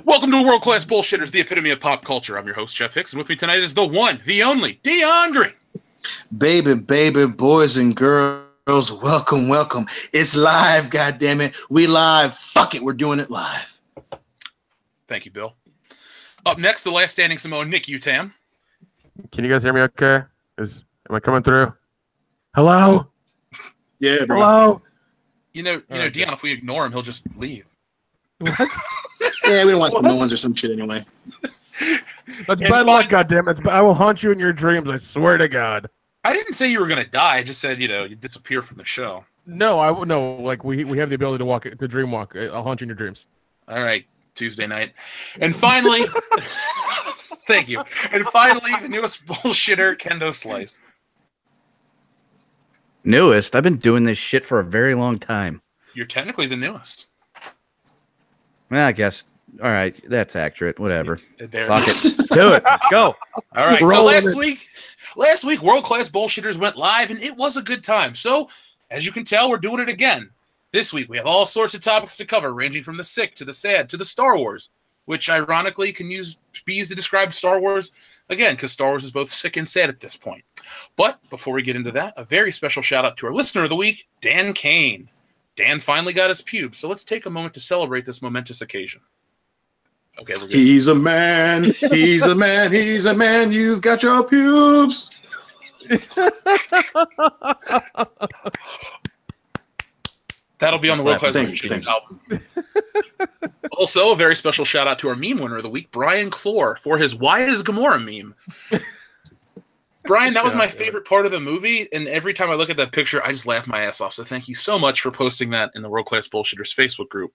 Welcome to World Class Bullshitters, the epitome of pop culture. I'm your host, Jeff Hicks, and with me tonight is the one, the only, DeAndre. Baby, boys and girls, welcome. It's live, goddammit. We live. Fuck it, we're doing it live. Thank you, Bill. Up next, the last standing Samoan, Nick Utam. Can you guys hear me okay? Am I coming through? Hello? Yeah, bro. Hello? You know, Dion, if we ignore him, he'll just leave. What? Yeah, we don't want Samoans or some shit anyway. That's bad luck, goddammit. I will haunt you in your dreams, I swear to God. I didn't say you were going to die. I just said, you disappear from the show. No, no. Like, we have the ability to dream walk. I'll haunt you in your dreams. All right, Tuesday night. And finally, thank you. And finally, the newest bullshitter, Kendo Slice. Newest? I've been doing this shit for a very long time. You're technically the newest. Well, I guess. All right, that's accurate. Whatever. Fuck it. Do it. Let's go. All right. So last week, World Class Bullshitters went live, and it was a good time. So, as you can tell, we're doing it again. This week, we have all sorts of topics to cover, ranging from the sick to the sad to the Star Wars, which ironically can be used to describe Star Wars again, because Star Wars is both sick and sad at this point. But before we get into that, a very special shout out to our listener of the week, Dan Kane. Dan finally got his pubes, so let's take a moment to celebrate this momentous occasion. Okay, we're good. He's a man. He's a man. He's a man. You've got your pubes. That'll be on the World Class Bullshitters album. Also, a very special shout out to our meme winner of the week, Brian Clore, for his "Why is Gamora" meme. Brian, that was my favorite part of the movie, and every time I look at that picture, I just laugh my ass off. So thank you so much for posting that in the World Class Bullshitters Facebook group.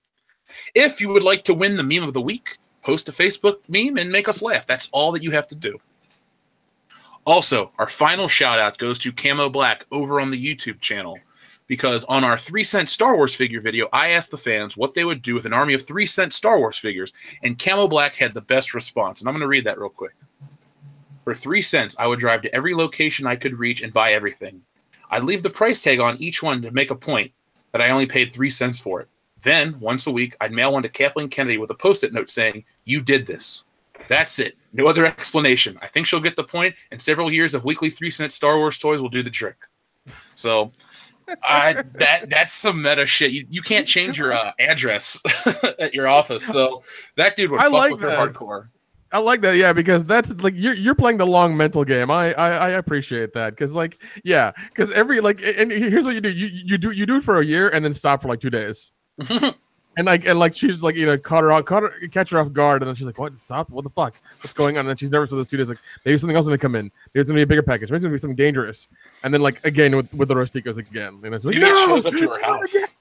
If you would like to win the meme of the week, post a Facebook meme and make us laugh. That's all that you have to do. Also, our final shout out goes to Camo Black over on the YouTube channel, because on our 3-cent Star Wars figure video, I asked the fans what they would do with an army of 3-cent Star Wars figures, and Camo Black had the best response. And I'm going to read that real quick. For 3 cents, I would drive to every location I could reach and buy everything. I'd leave the price tag on each one to make a point that I only paid 3 cents for it. Then, once a week, I'd mail one to Kathleen Kennedy with a Post-it note saying, "You did this." That's it. No other explanation. I think she'll get the point, and several years of weekly 3-cent Star Wars toys will do the trick. So, that's some meta shit. You can't change your address at your office. So, that dude would fuck with her hardcore. I like that, yeah, because that's like you're playing the long mental game. I appreciate that, because because every and here's what you do: you do it for a year and then stop for like 2 days, and she's like catch her off guard, and then she's like, "What? Stop? What the fuck? What's going on?" And then she's nervous for those 2 days, like maybe something else is gonna come in, maybe it's gonna be a bigger package, maybe it's gonna be something dangerous, and then again with the Rosticos again, and it's like maybe it shows up to her house.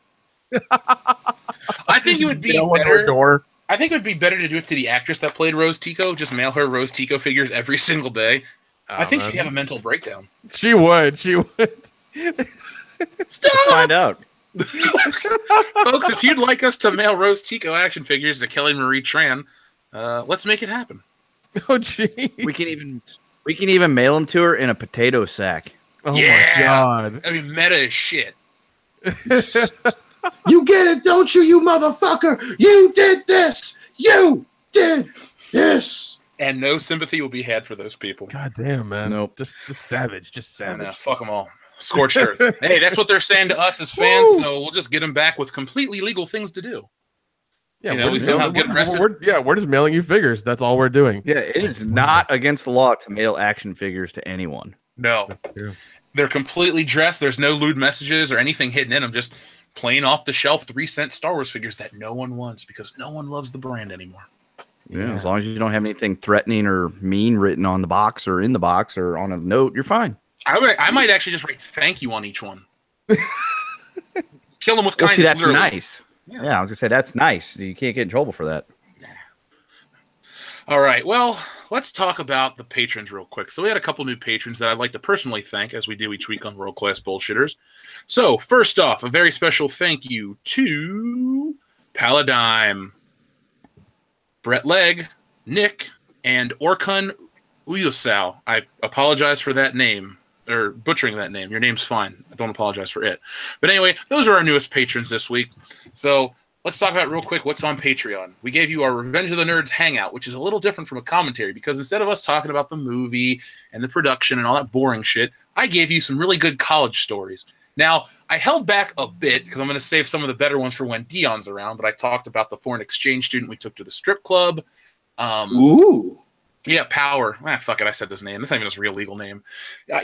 I think it would be better. Door. I think it would be better to do it to the actress that played Rose Tico. Just mail her Rose Tico figures every single day. I think she'd have a mental breakdown. She would. Stop! Let's find out. Folks, if you'd like us to mail Rose Tico action figures to Kelly Marie Tran, let's make it happen. Oh, jeez. We can even mail them to her in a potato sack. Oh, my God. I mean, meta as shit. You get it, don't you motherfucker? You did this. You did this. And no sympathy will be had for those people. God damn, man. Nope. Just savage. Just savage. Fuck them all. Scorched earth. Hey, that's what they're saying to us as fans, so we'll just get them back with completely legal things to do. Yeah, we somehow get arrested. We're just mailing you figures. That's all we're doing. Yeah, it is not against the law to mail action figures to anyone. No. They're completely dressed. There's no lewd messages or anything hidden in them. Just plain off-the-shelf 3-cent Star Wars figures that no one wants because no one loves the brand anymore. Yeah, as long as you don't have anything threatening or mean written on the box or in the box or on a note, you're fine. I might actually just write thank you on each one. Kill them with kindness. See, that's literally. nice. Yeah, I was going to say, that's nice. You can't get in trouble for that. All right, well, let's talk about the patrons real quick. So we had a couple new patrons that I'd like to personally thank, as we do each week on World Class Bullshitters. So, first off, a very special thank you to Paladime, Brett Legg, Nick, and Orkun Uyosal. I apologize for that name, or butchering that name. Your name's fine. I don't apologize for it. But anyway, those are our newest patrons this week. So, let's talk about real quick what's on Patreon. We gave you our Revenge of the Nerds hangout, which is a little different from a commentary because instead of us talking about the movie and the production and all that boring shit, I gave you some really good college stories. Now, I held back a bit because I'm going to save some of the better ones for when Dion's around, but I talked about the foreign exchange student we took to the strip club. Ooh. Yeah, Power. Fuck it, I said his name. That's not even his real legal name.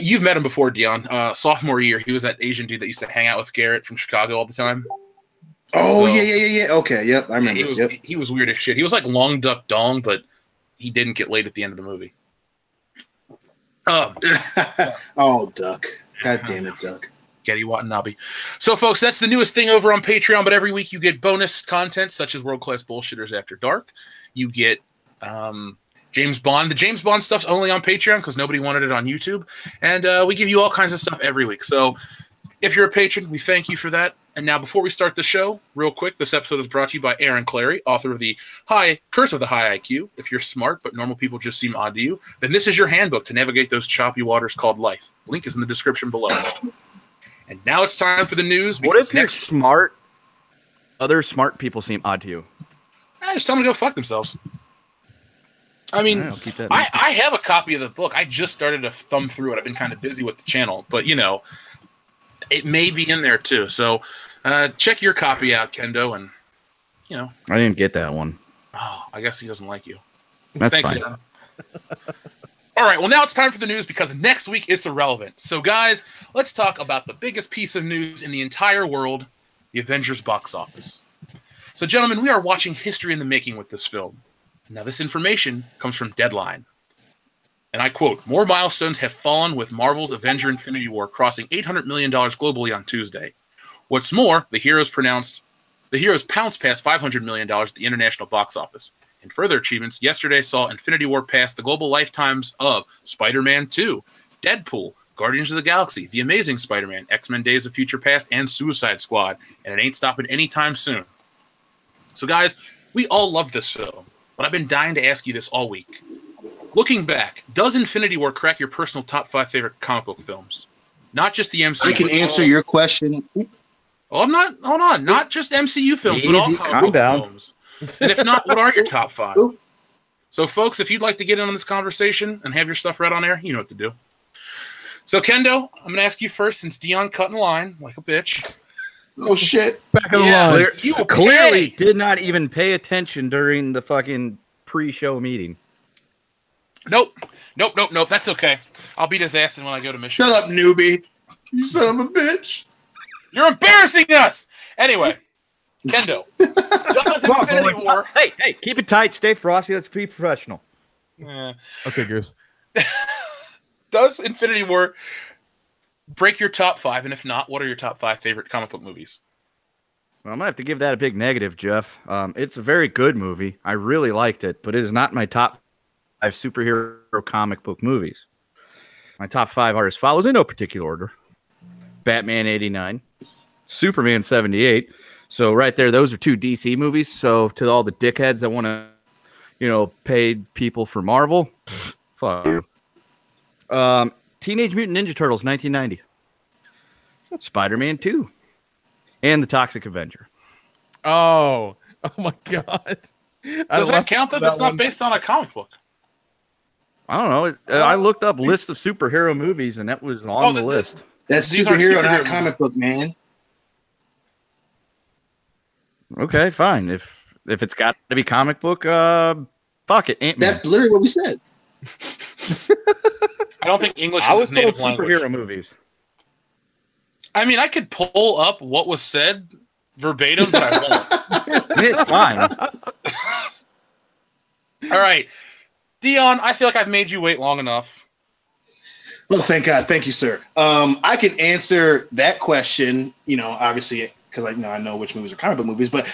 You've met him before, Dion. Sophomore year, he was that Asian dude that used to hang out with Garrett from Chicago all the time. Oh, so, yeah. Okay, yep, I remember. He was weird as shit. He was like Long Duck Dong, but he didn't get laid at the end of the movie. Oh, Duck. God damn it, Duck. Getty Watanabe. So, folks, that's the newest thing over on Patreon, but every week you get bonus content such as World Class Bullshitters After Dark. You get James Bond. The James Bond stuff's only on Patreon because nobody wanted it on YouTube. And we give you all kinds of stuff every week. So if you're a patron, we thank you for that. And now before we start the show, real quick, this episode is brought to you by Aaron Clary, author of the Curse of the High IQ. If you're smart but normal people just seem odd to you, then this is your handbook to navigate those choppy waters called life. Link is in the description below. And now it's time for the news. What if you're smart? Other smart people seem odd to you. Just tell them to go fuck themselves. I mean, I have a copy of the book. I just started to thumb through it. I've been kind of busy with the channel, but it may be in there too. So check your copy out, Kendo, and I didn't get that one. Oh, I guess he doesn't like you. That's Thanks, fine. All right, well, now it's time for the news because next week it's irrelevant. So, guys, let's talk about the biggest piece of news in the entire world, the Avengers box office. So, gentlemen, we are watching history in the making with this film. Now, this information comes from Deadline. And I quote, "More milestones have fallen with Marvel's Avenger Infinity War crossing $800 million globally on Tuesday. What's more, the heroes pounced past $500 million at the international box office. In further achievements, yesterday saw Infinity War pass the global lifetimes of Spider-Man 2, Deadpool, Guardians of the Galaxy, The Amazing Spider-Man, X-Men Days of Future Past, and Suicide Squad, and it ain't stopping anytime soon." So, guys, we all love this film, but I've been dying to ask you this all week. Looking back, does Infinity War crack your personal top 5 favorite comic book films? Not just the MCU. I can answer your question. Oh, hold on. Not just MCU films, but all comic book films. And if not, what are your top 5? So, folks, if you'd like to get in on this conversation and have your stuff read on air, you know what to do. So, Kendo, I'm going to ask you first since Dion cut in line like a bitch. Oh, shit. Back in the line. You clearly did not even pay attention during the fucking pre-show meeting. Nope. That's okay. I'll beat his ass when I go to Michigan. Shut up, newbie. You son of a bitch. You're embarrassing us. Anyway. Kendo, does Infinity War... Hey, keep it tight. Stay frosty. Let's be professional. Okay, Goose. Does Infinity War break your top 5? And if not, what are your top 5 favorite comic book movies? Well, I'm going to have to give that a big negative, Jeff. It's a very good movie. I really liked it, but it is not my top 5 superhero comic book movies. My top 5 are as follows in no particular order. Batman 89, Superman 78. So right there, those are 2 DC movies. So to all the dickheads that want to, pay people for Marvel, fuck you. Teenage Mutant Ninja Turtles 1990, Spider-Man 2, and The Toxic Avenger. Oh my God. Does that count that it's not based on a comic book? I don't know. I looked up lists of superhero movies, and that was on the list. That's superhero, not comic book, man. Okay, fine. If it's got to be comic book, fuck it. Ant-Man. That's literally what we said. I don't think English is his native language. Superhero movies. I mean, I could pull up what was said verbatim, but I won't. It's fine. All right. Dion, I feel like I've made you wait long enough. Well, thank God. Thank you, sir. I can answer that question, obviously, because I know which movies are comic book movies, but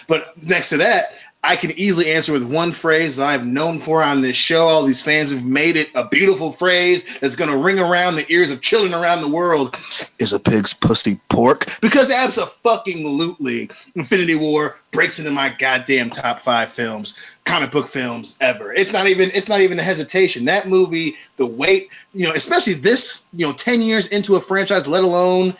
next to that, I can easily answer with one phrase that I've known for on this show. All these fans have made it a beautiful phrase that's going to ring around the ears of children around the world. Is a pig's pussy pork? Because abso-fucking-lutely, Infinity War breaks into my goddamn top 5 films, comic book films ever. It's not even a hesitation. That movie, the weight, especially this, 10 years into a franchise, let alone,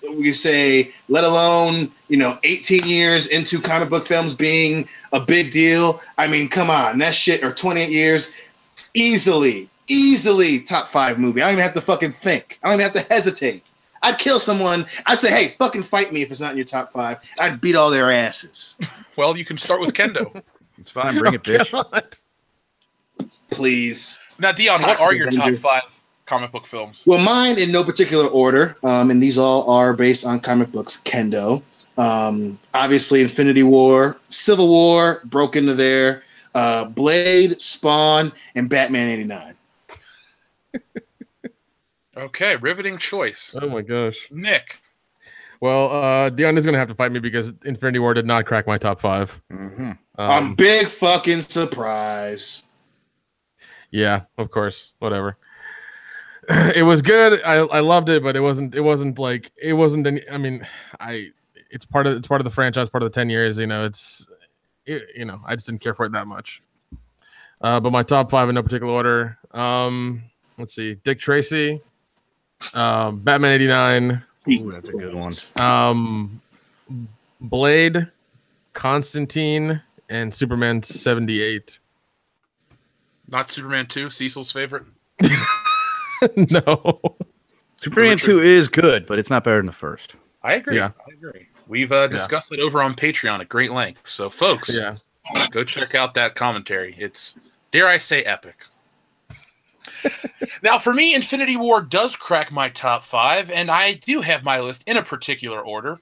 we say, let alone 18 years into comic book films being a big deal. I mean, come on, that shit, or 28 years, easily top 5 movie. I don't even have to fucking think. I don't even have to hesitate. I'd kill someone. I'd say, hey, fucking fight me if it's not in your top 5. I'd beat all their asses. Well, you can start with kendo. It's fine. Bring it, bitch. God. Please. Now, Dion, what are your top 5 comic book films? Well, mine in no particular order, and these all are based on comic books, kendo. Obviously, Infinity War, Civil War broke into there, Blade, Spawn, and Batman '89. Okay, riveting choice. Oh my gosh, Nick. Well, Dion is gonna have to fight me because Infinity War did not crack my top 5. Mm-hmm. I'm big fucking surprise. Yeah, of course. Whatever. It was good. I loved it, but it wasn't any, I mean, it's part of the franchise, part of the 10 years, I just didn't care for it that much. But my top 5 in no particular order. Let's see. Dick Tracy, Batman '89. Ooh, that's a good one. Blade, Constantine, and Superman 78. Not Superman 2, Cecil's favorite? No. Superman 2 is good, but it's not better than the first. I agree. Yeah. I agree. We've discussed it over on Patreon at great length. So, folks, go check out that commentary. It's, dare I say, epic. Now, for me, Infinity War does crack my top 5, and I do have my list in a particular order.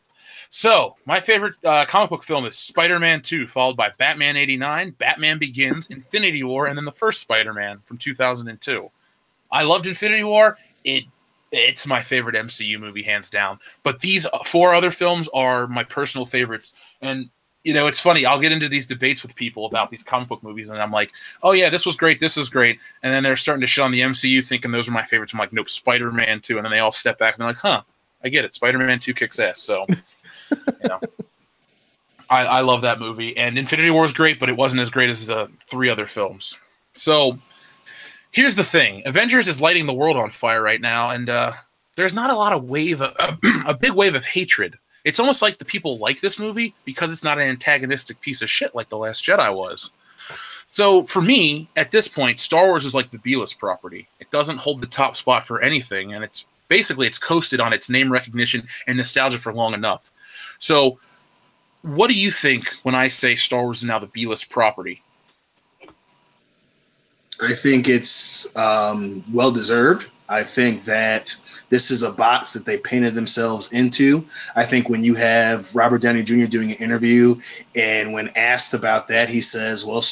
So, my favorite comic book film is Spider-Man 2, followed by Batman '89, Batman Begins, Infinity War, and then the first Spider-Man from 2002. I loved Infinity War. It's my favorite MCU movie, hands down. But these 4 other films are my personal favorites. And, it's funny. I'll get into these debates with people about these comic book movies, and I'm like, oh, yeah, this was great, this was great. And then they're starting to shit on the MCU, thinking those are my favorites. I'm like, nope, Spider-Man 2. And then they all step back, and they're like, huh, I get it. Spider-Man 2 kicks ass. So, I love that movie. And Infinity War was great, but it wasn't as great as the 3 other films. So, here's the thing. Avengers is lighting the world on fire right now, and there's not a lot of a big wave of hatred. It's almost like the people like this movie because it's not an antagonistic piece of shit like The Last Jedi was. So for me, at this point, Star Wars is like the B-list property. It doesn't hold the top spot for anything, and it's coasted on its name recognition and nostalgia for long enough. So what do you think when I say Star Wars is now the B-list property? I think it's well-deserved. I think that this is a box that they painted themselves into. I think when you have Robert Downey Jr. doing an interview, and when asked about that, he says, well,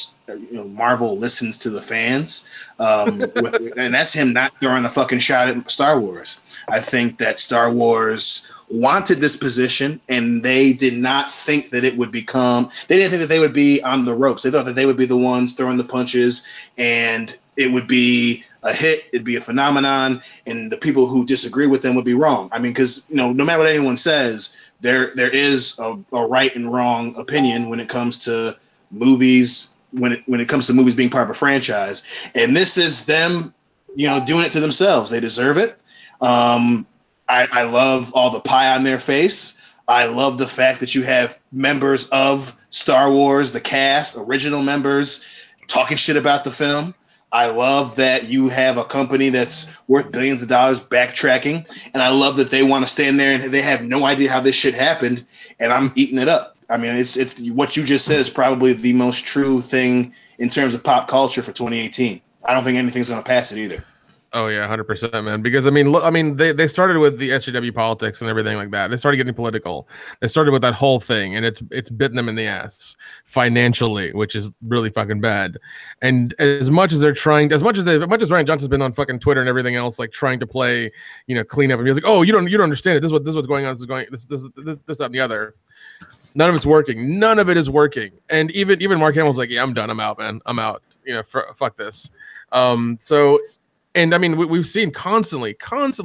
Marvel listens to the fans. And that's him not throwing a fucking shot at Star Wars. I think that Star Wars wanted this position, and they did not think that it would become – they didn't think that they would be on the ropes. They thought that they would be the ones throwing the punches, and it would be a hit, it'd be a phenomenon, and the people who disagree with them would be wrong. I mean, because, no matter what anyone says, there is a right and wrong opinion when it comes to movies, when it comes to movies being part of a franchise. And this is them, doing it to themselves. They deserve it. I love all the pie on their face. I love the fact that you have members of Star Wars, the cast, original members, talking shit about the film. I love that you have a company that's worth billions of dollars backtracking. And I love that they want to stand there and they have no idea how this shit happened. And I'm eating it up. I mean, it's what you just said is probably the most true thing in terms of pop culture for 2018. I don't think anything's going to pass it either. Oh yeah, 100%, man. Because they started with the SJW politics and everything like that. They started getting political. They started with that whole thing, and it's bitten them in the ass financially, which is really fucking bad. And as much as Ryan Johnson's been on fucking Twitter and everything else, like trying to play, clean up, and he's like, oh, you don't understand it. This is what's going on. This, that, and the other. None of it's working. None of it is working. And even Mark Hamill's like, yeah, I'm done. I'm out, man. I'm out. Fuck this. And I mean, we've seen constantly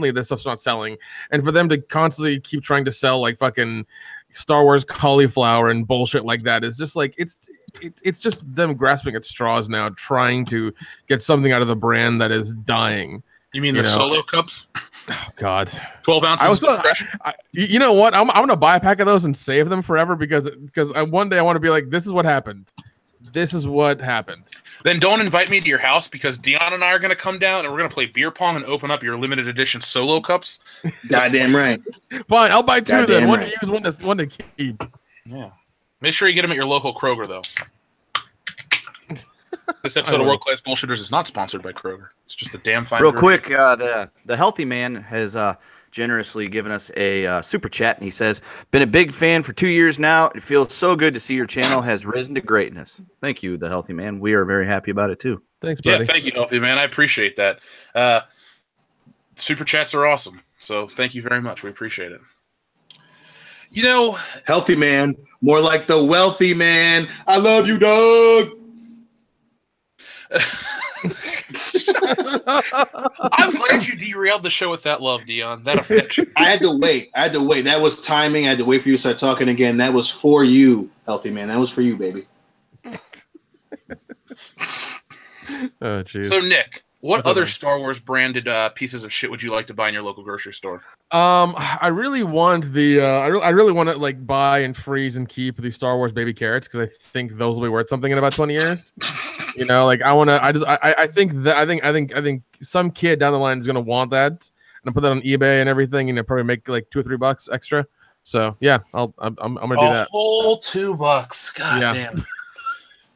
this stuff's not selling, and for them to constantly keep trying to sell like fucking Star Wars cauliflower and bullshit like that is just like it's just them grasping at straws now, trying to get something out of the brand that is dying. You mean the solo cups? Oh God, 12 ounces. You know what? I'm gonna buy a pack of those and save them forever because one day I want to be like, this is what happened. This is what happened. Then don't invite me to your house because Dion and I are gonna come down and we're gonna play beer pong and open up your limited edition solo cups. Goddamn right. Fine, I'll buy 2 then. One to use, one to keep. Yeah. Make sure you get them at your local Kroger though. This episode of World Class Bullshitters is not sponsored by Kroger. It's just a damn fine. Real quick, the Healthy Man has generously given us a super chat, and he says, "Been a big fan for 2 years now. It feels so good to see your channel has risen to greatness." Thank you, the Healthy Man. We are very happy about it too. Thanks, buddy. Yeah, thank you, Healthy Man. I appreciate that. Super chats are awesome, so thank you very much. We appreciate it. You know, Healthy Man, more like the wealthy man. I love you, dog. I'm glad you derailed the show with that love, Dion. That affection. I had to wait. That was timing. I had to wait for you to start talking again. That was for you, Healthy Man. That was for you, baby. Oh, jeez. So, Nick, what other Star Wars branded pieces of shit would you like to buy in your local grocery store? I really want the I really want to like buy and freeze and keep the Star Wars baby carrots because I think those will be worth something in about 20 years. You know, like I think some kid down the line is gonna want that and put that on eBay and everything, and probably make like $2 or $3 extra. So yeah, I'm gonna do that. A whole $2. God damn.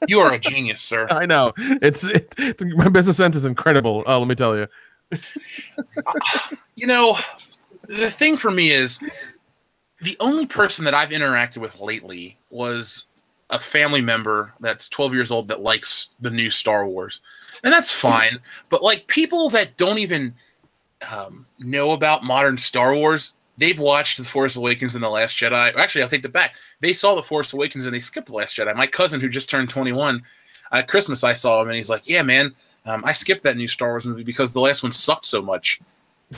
You are a genius, sir. I know. It's my business sense is incredible. Let me tell you. You know, the thing for me is the only person that I've interacted with lately was a family member that's 12 years old that likes the new Star Wars. And that's fine. But like people that don't even know about modern Star Wars, they've watched The Force Awakens and The Last Jedi. Actually, I'll take that back. They saw The Force Awakens and they skipped The Last Jedi. My cousin who just turned 21, at Christmas I saw him and he's like, yeah, man, I skipped that new Star Wars movie because the last one sucked so much.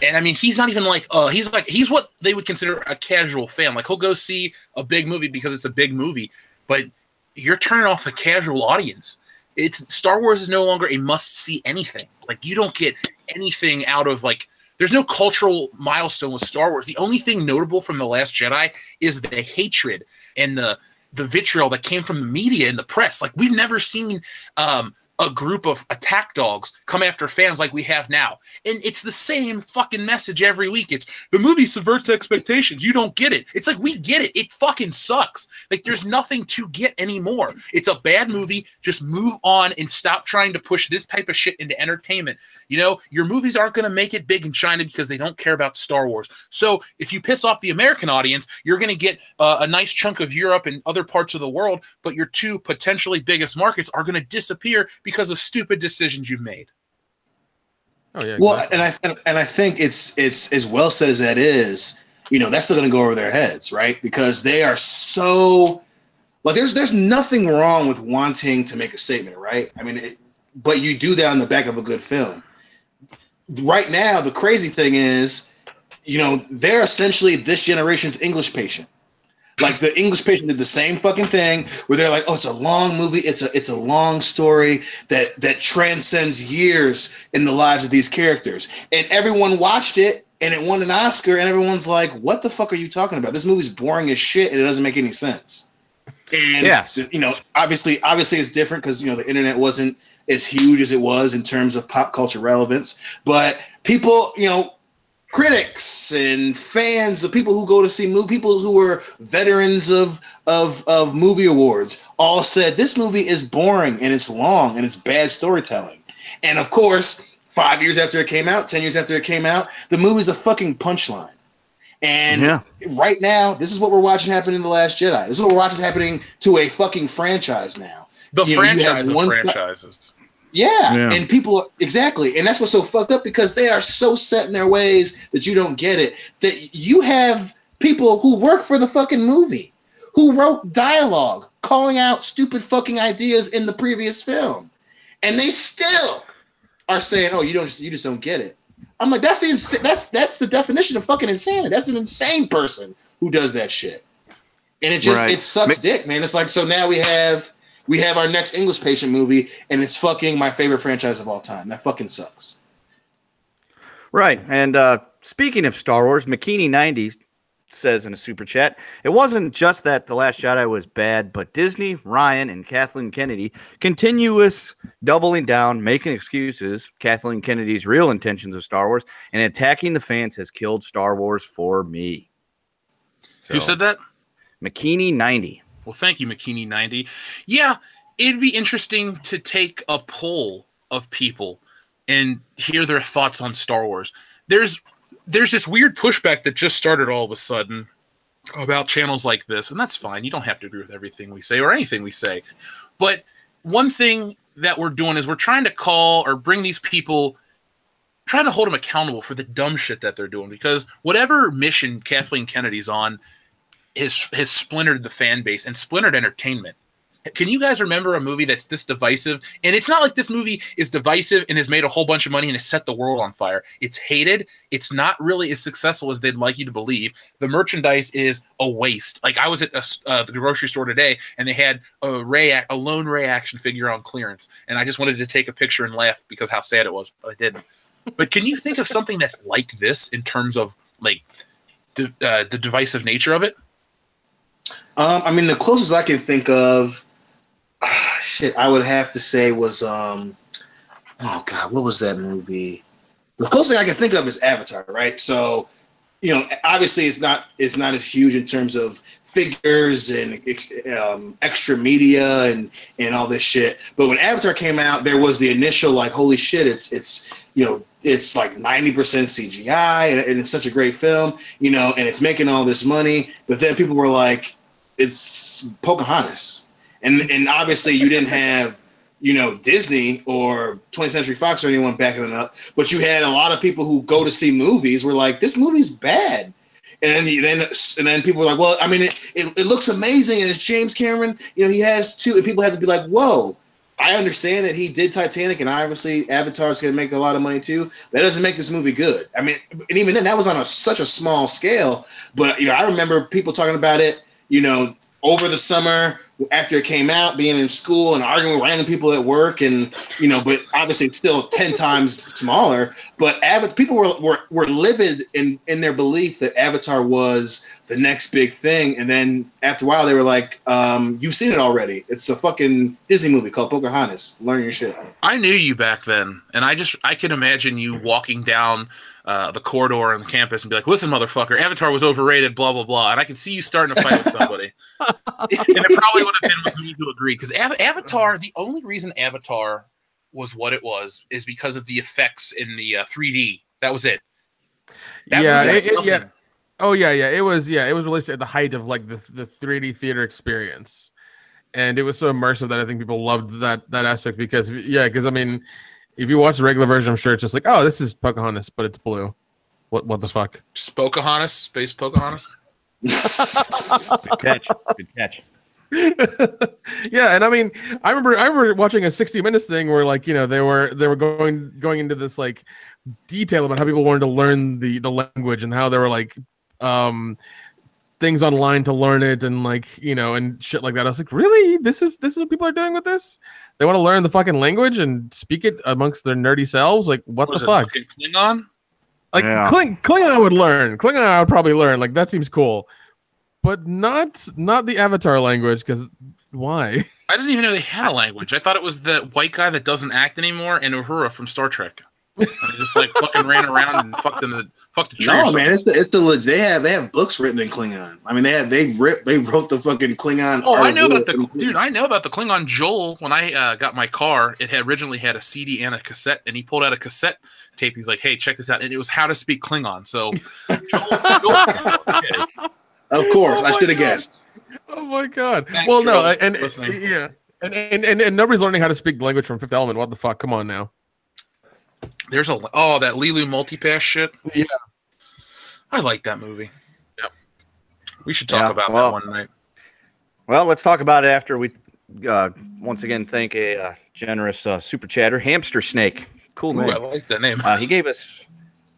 And I mean, he's not even like, he's what they would consider a casual fan. Like he'll go see a big movie because it's a big movie, but you're turning off the casual audience. Star Wars is no longer a must-see anything. Like you don't get anything out of like, there's no cultural milestone with Star Wars. The only thing notable from The Last Jedi is the hatred and the vitriol that came from the media and the press. Like we've never seen a group of attack dogs come after fans like we have now. And it's the same fucking message every week. It's the movie subverts expectations. You don't get it. It's like, we get it. It fucking sucks. Like there's nothing to get anymore. It's a bad movie. Just move on and stop trying to push this type of shit into entertainment. You know, your movies aren't going to make it big in China because they don't care about Star Wars. So if you piss off the American audience, you're going to get a nice chunk of Europe and other parts of the world, but your two potentially biggest markets are going to disappear because of stupid decisions you've made. Oh yeah. Well, and I think it's as well said as that is, you know, that's still going to go over their heads, right? Because they are so like there's nothing wrong with wanting to make a statement, right? I mean, but you do that on the back of a good film. Right now, the crazy thing is, you know, they're essentially this generation's English Patient. Like the English Patient did the same fucking thing where they're like, oh, it's a long movie. It's a long story that transcends years in the lives of these characters. And everyone watched it and it won an Oscar and everyone's like, what the fuck are you talking about? This movie's boring as shit and it doesn't make any sense. And, you know, obviously it's different because, you know, the internet wasn't as huge as it was in terms of pop culture relevance. But people, you know, critics and fans, the people who go to see people who were veterans of movie awards, all said this movie is boring and it's long and it's bad storytelling. And of course, 5 years after it came out, 10 years after it came out, the movie's a fucking punchline. And right now, this is what we're watching happen in The Last Jedi. This is what we're watching happening to a fucking franchise now. The franchise of franchises. Yeah, and people exactly, and that's what's so fucked up because they are so set in their ways that you don't get it. That you have people who work for the fucking movie, who wrote dialogue calling out stupid fucking ideas in the previous film, and they still are saying, "Oh, you just don't get it." I'm like, that's the definition of fucking insanity. That's an insane person who does that shit, and it sucks dick, man. It's like so now we have our next English Patient movie, and it's fucking my favorite franchise of all time. That fucking sucks. Right. And speaking of Star Wars, McKinney90 says in a super chat, it wasn't just that The Last Jedi was bad, but Disney, Ryan, and Kathleen Kennedy continuous doubling down, making excuses. Kathleen Kennedy's real intentions of Star Wars and attacking the fans has killed Star Wars for me. So, who said that? McKinney90. Well, thank you, McKinney90. Yeah, it'd be interesting to take a poll of people and hear their thoughts on Star Wars. There's this weird pushback that just started all of a sudden about channels like this, and that's fine. You don't have to agree with everything we say or anything we say. But one thing that we're doing is we're trying to call or bring these people, trying to hold them accountable for the dumb shit that they're doing, because whatever mission Kathleen Kennedy's on has splintered the fan base and splintered entertainment. Can you guys remember a movie that's this divisive? And it's not like this movie is divisive and has made a whole bunch of money and has set the world on fire. It's hated. It's not really as successful as they'd like you to believe. The merchandise is a waste. Like, I was at the grocery store today, and they had a lone Ray action figure on clearance, and I just wanted to take a picture and laugh because how sad it was, but I didn't. But can you think of something that's like this in terms of like the divisive nature of it? I mean, the closest I can think of, I would have to say was, oh God, what was that movie? The closest thing I can think of is Avatar, right? So, you know, obviously it's not as huge in terms of figures and extra media and all this shit. But when Avatar came out, there was the initial like, holy shit, it's you know, it's like 90% CGI and it's such a great film, you know, and it's making all this money. But then people were like, it's Pocahontas. And obviously you didn't have, you know, Disney or 20th Century Fox or anyone backing it up, but you had a lot of people who go to see movies were like, this movie's bad. And then people were like, well, I mean, it looks amazing, and it's James Cameron, you know, he has two, and people had to be like, whoa, I understand that he did Titanic, and obviously Avatar's going to make a lot of money too. That doesn't make this movie good. I mean, and even then, that was on such a small scale. But, you know, I remember people talking about it, you know, over the summer after it came out, being in school and arguing with random people at work, and you know, but obviously it's still 10 times smaller. But people were livid in their belief that Avatar was the next big thing, and then after a while they were like, "You've seen it already. It's a fucking Disney movie called Pocahontas. Learn your shit." I knew you back then, and I can imagine you walking down the corridor on the campus and be like, listen, motherfucker, Avatar was overrated, blah, blah, blah. And I can see you starting to fight with somebody. And it probably would have been with me to agree. Because Avatar, the only reason Avatar was what it was is because of the effects in the 3D. That was it. Yeah. Oh, yeah. It was released at the height of like the 3D theater experience. And it was so immersive that I think people loved that aspect because I mean, if you watch the regular version, I'm sure it's just like, oh, this is Pocahontas, but it's blue. What the fuck? Just Pocahontas? Space Pocahontas? Good catch. Yeah, and I mean, I remember watching a 60 Minutes thing where like, you know, they were going into this like detail about how people wanted to learn the language and how there were like things online to learn it and like, you know, and shit like that. I was like, really? This is what people are doing with this? They want to learn the fucking language and speak it amongst their nerdy selves? Like, what the fuck? Klingon? Like, yeah. Klingon I would learn. Klingon I would probably learn. Like, that seems cool. But not the Avatar language, because why? I didn't even know they had a language. I thought it was the white guy that doesn't act anymore and Uhura from Star Trek. And they just like fucking ran around and fucked the tree. No, man, they have books written in Klingon. I mean, they wrote the fucking Klingon. Oh, I know about I know about the Klingon. Joel, when I got my car, it had originally had a CD and a cassette, and he pulled out a cassette tape. He's like, "Hey, check this out," and it was how to speak Klingon. So, Joel, okay. Of course, I should have guessed. Oh my god! Thanks, well, Joel, no, and nobody's learning how to speak the language from Fifth Element. What the fuck? Come on now. There's that Lilu multipass shit. Yeah, I like that movie. Yep. We should talk about that one night. Well, let's talk about it after we once again thank a generous super chatter, Hamster Snake. Cool name. I like that name. He gave us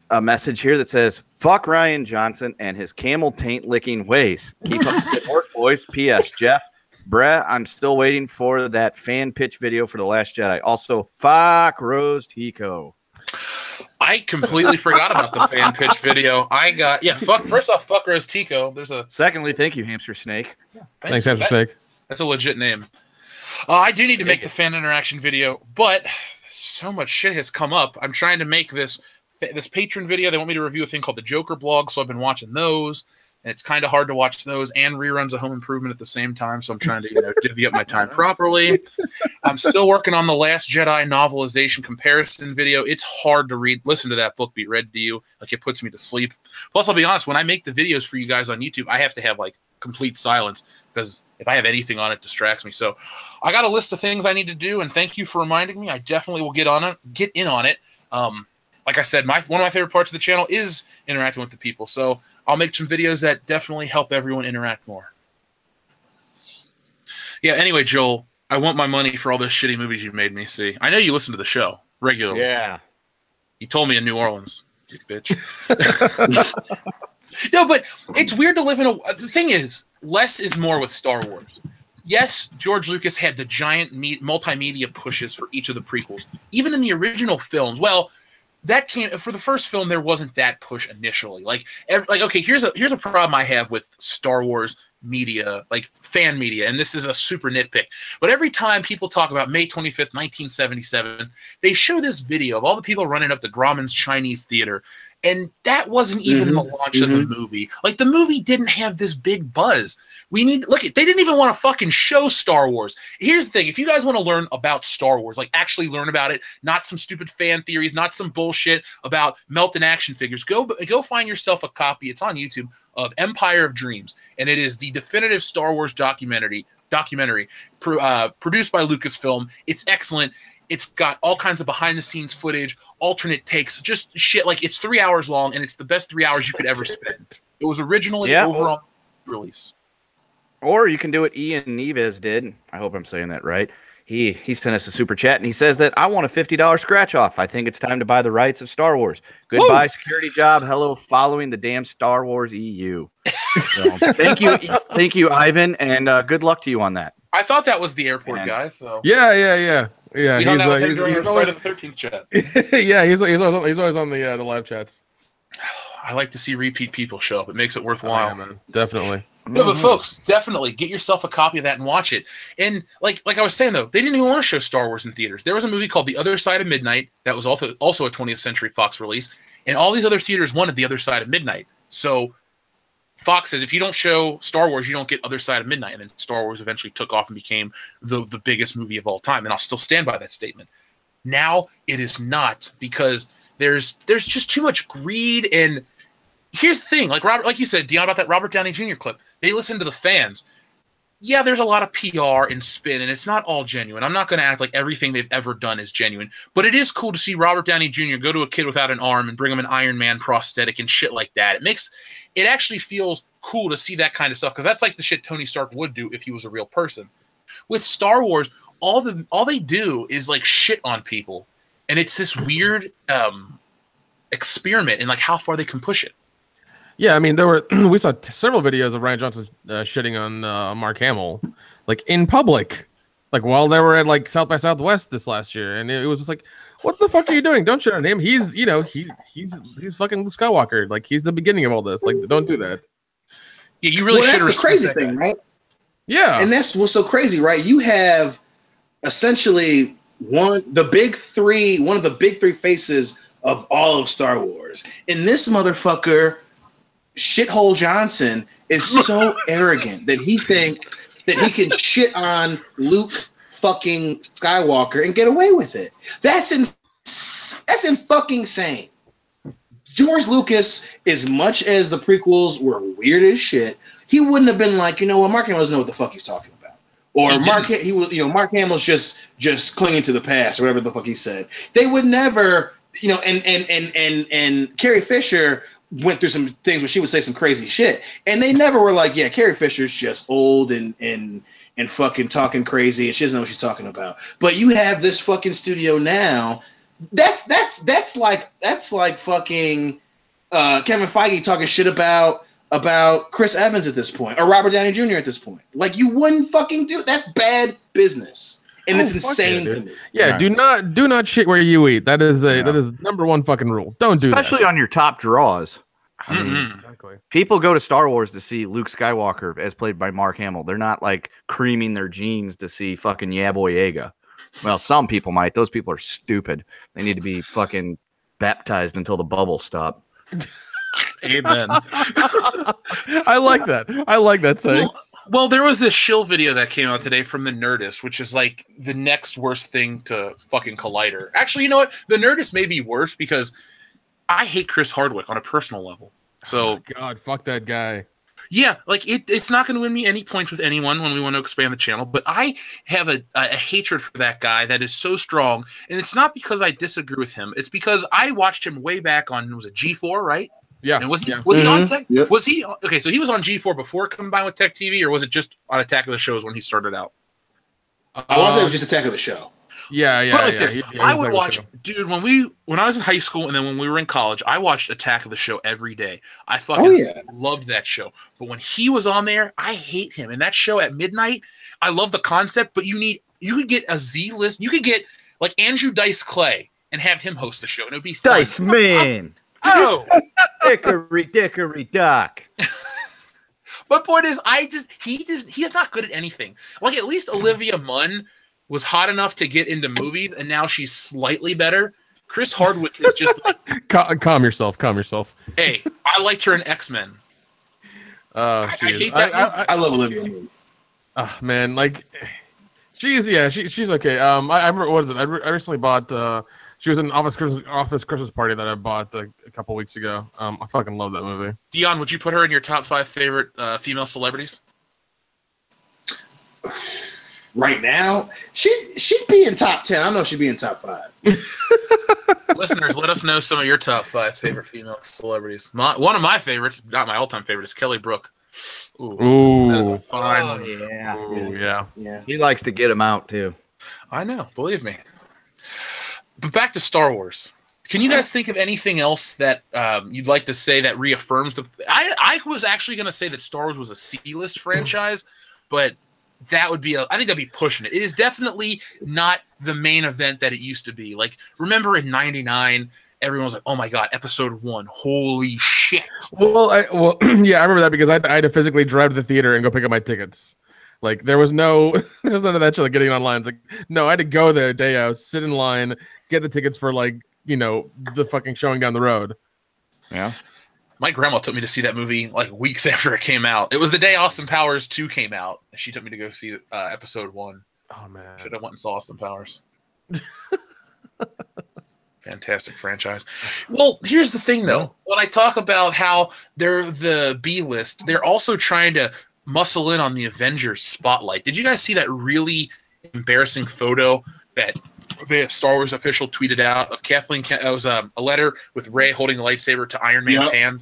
a message here that says, "Fuck Ryan Johnson and his camel taint licking ways. Keep up the good work, boys. P.S. Jeff, bruh, I'm still waiting for that fan pitch video for The Last Jedi. Also, fuck Rose Tico." I completely forgot about the fan pitch video. First off, fuck Rose Tico. Secondly, thank you, Hamster Snake. Thanks, Hamster Snake. That's a legit name. I do need to make the fan interaction video, but so much shit has come up. I'm trying to make this patron video. They want me to review a thing called the Joker blog, so I've been watching those. And it's kind of hard to watch those and reruns of Home Improvement at the same time, so I'm trying to divvy up my time properly. I'm still working on the Last Jedi novelization comparison video. It's hard to listen to that book be read to you. Like, it puts me to sleep. Plus, I'll be honest, when I make the videos for you guys on YouTube, I have to have, like, complete silence, because if I have anything on it, distracts me. So I got a list of things I need to do, and thank you for reminding me. I definitely will get in on it. Like I said, one of my favorite parts of the channel is interacting with the people, so I'll make some videos that definitely help everyone interact more. Yeah, anyway, Joel, I want my money for all those shitty movies you made me see. I know you listen to the show regularly. Yeah. You told me in New Orleans, you bitch. No, but it's weird to live in the thing is, less is more with Star Wars. Yes, George Lucas had the giant multimedia pushes for each of the prequels. Even in the original films, well, that came for the first film. There wasn't that push initially. Okay, here's a problem I have with Star Wars media, like fan media, and this is a super nitpick. But every time people talk about May 25th, 1977, they show this video of all the people running up to Grauman's Chinese Theater, and that wasn't even the launch of the movie. Like, the movie didn't have this big buzz. They didn't even want to fucking show Star Wars. Here's the thing. If you guys want to learn about Star Wars, like actually learn about it, not some stupid fan theories, not some bullshit about melting action figures, go find yourself a copy. It's on YouTube, of Empire of Dreams. And it is the definitive Star Wars documentary produced by Lucasfilm. It's excellent. It's got all kinds of behind-the-scenes footage, alternate takes, just shit. Like, it's 3 hours long, and it's the best 3 hours you could ever spend. It was originally over on release. Or you can do what Ian Neves did. I hope I'm saying that right. He sent us a super chat, and he says that I want a $50 scratch-off. I think it's time to buy the rights of Star Wars. Goodbye, security job. Hello, following the damn Star Wars EU. So, thank you, Ivan, and good luck to you on that. I thought that was the airport guy. So yeah. He's always the 13th chat. Yeah, he's always on the live chats. I like to see repeat people show up. It makes it worthwhile. Yeah, man. Definitely. No, but folks, definitely get yourself a copy of that and watch it. And like I was saying, though, they didn't even want to show Star Wars in theaters. There was a movie called The Other Side of Midnight that was also a 20th Century Fox release, and all these other theaters wanted The Other Side of Midnight. So Fox says, if you don't show Star Wars, you don't get Other Side of Midnight. And then Star Wars eventually took off and became the biggest movie of all time. And I'll still stand by that statement. Now it is not, because there's just too much greed. And here's the thing, like you said, Dion, about that Robert Downey Jr. clip, they listen to the fans. Yeah, there's a lot of PR and spin, and it's not all genuine. I'm not going to act like everything they've ever done is genuine, but it is cool to see Robert Downey Jr. go to a kid without an arm and bring him an Iron Man prosthetic and shit like that. It actually feels cool to see that kind of stuff, because that's like the shit Tony Stark would do if he was a real person. With Star Wars, all they do is like shit on people, and it's this weird experiment in like how far they can push it. Yeah, I mean, we saw several videos of Ryan Johnson shitting on Mark Hamill, like in public, like while they were at like South by Southwest this last year, and it was just like, what the fuck are you doing? Don't shit on him. He's fucking Luke Skywalker. Like, he's the beginning of all this. Like, don't do that. Yeah, you really should. That's the crazy thing, right? Yeah, and that's what's so crazy, right? You have essentially one of the big three faces of all of Star Wars, and this motherfucker, Shithole Johnson, is so arrogant that he thinks that he can shit on Luke fucking Skywalker and get away with it. That's fucking insane. George Lucas, as much as the prequels were weird as shit, he wouldn't have been like, you know what, Mark Hamill doesn't know what the fuck he's talking about. Or Mark Hamill's just clinging to the past, or whatever the fuck he said. They would never, and Carrie Fisher went through some things where she would say some crazy shit, and they never were like, yeah, Carrie Fisher's just old and fucking talking crazy, and she doesn't know what she's talking about. But you have this fucking studio now. That's like fucking Kevin Feige talking shit about Chris Evans at this point, or Robert Downey Jr. at this point. Like, you wouldn't fucking do. That's bad business. and it's insane. Yeah, do not shit where you eat. That is number one fucking rule. Don't do that. Especially on your top draws. I mean, exactly. People go to Star Wars to see Luke Skywalker as played by Mark Hamill. They're not like creaming their jeans to see fucking Boy Yaga. Well, some people might. Those people are stupid. They need to be fucking baptized until the bubbles stop. Amen. I like that. I like that saying. Well, there was this shill video that came out today from the Nerdist, which is like the next worst thing to fucking Collider. Actually, you know what? The Nerdist may be worse because I hate Chris Hardwick on a personal level. So, oh God, fuck that guy. Yeah, like it's not going to win me any points with anyone when we want to expand the channel, but I have a hatred for that guy that is so strong, and it's not because I disagree with him. It's because I watched him way back on, was it G4, right? Yeah. And was he on Tech? Yep. Was he okay? So he was on G4 before combined with Tech TV, or was it just on Attack of the Shows when he started out? I want to say it was just Attack of the Show. Yeah. I would watch, dude. When I was in high school, and then when we were in college, I watched Attack of the Show every day. I fucking loved that show. But when he was on there, I hate him. And that show at midnight, I love the concept, but you could get a Z list. You could get like Andrew Dice Clay and have him host the show, and it'd be fun. Dice Man. Oh, Dickory Dock. But point is, he is not good at anything. Like at least Olivia Munn was hot enough to get into movies, and now she's slightly better. Chris Hardwick is just like, calm yourself. Hey, I liked her in X-Men. I hate that. I love Olivia Munn. Oh man, like she's okay. I remember, what is it? I recently bought. She was in Office Christmas Party that I bought a couple weeks ago. I fucking love that movie. Dion, would you put her in your top 5 favorite female celebrities? Right now, she'd be in top 10. I don't know if she'd be in top 5. Listeners, let us know some of your top 5 favorite female celebrities. One of my favorites, not my all-time favorite, is Kelly Brook. Ooh. That is a fine. Oh, yeah. Ooh, yeah. He likes to get him out too. I know, believe me. But back to Star Wars. Can you guys think of anything else that you'd like to say that reaffirms the? I was actually going to say that Star Wars was a C-list franchise, but that would be I think that'd be pushing it. It is definitely not the main event that it used to be. Like, remember in '99, everyone was like, "Oh my god, Episode 1, holy shit!" Well, yeah, I remember that because I had to physically drive to the theater and go pick up my tickets. Like, there was none of that shit, like getting online. It's like, no, I had to go there day out, sit in line, get the tickets for the fucking showing down the road. Yeah. My grandma took me to see that movie like weeks after it came out. It was the day Austin Powers 2 came out. She took me to go see Episode 1. Oh man, should have went and saw Austin Powers. Fantastic franchise. Well, here's the thing though. When I talk about how they're the B list, they're also trying to muscle in on the Avengers spotlight. Did you guys see that really embarrassing photo that the Star Wars official tweeted out of Kathleen? It was a letter with Rey holding a lightsaber to Iron Man's hand.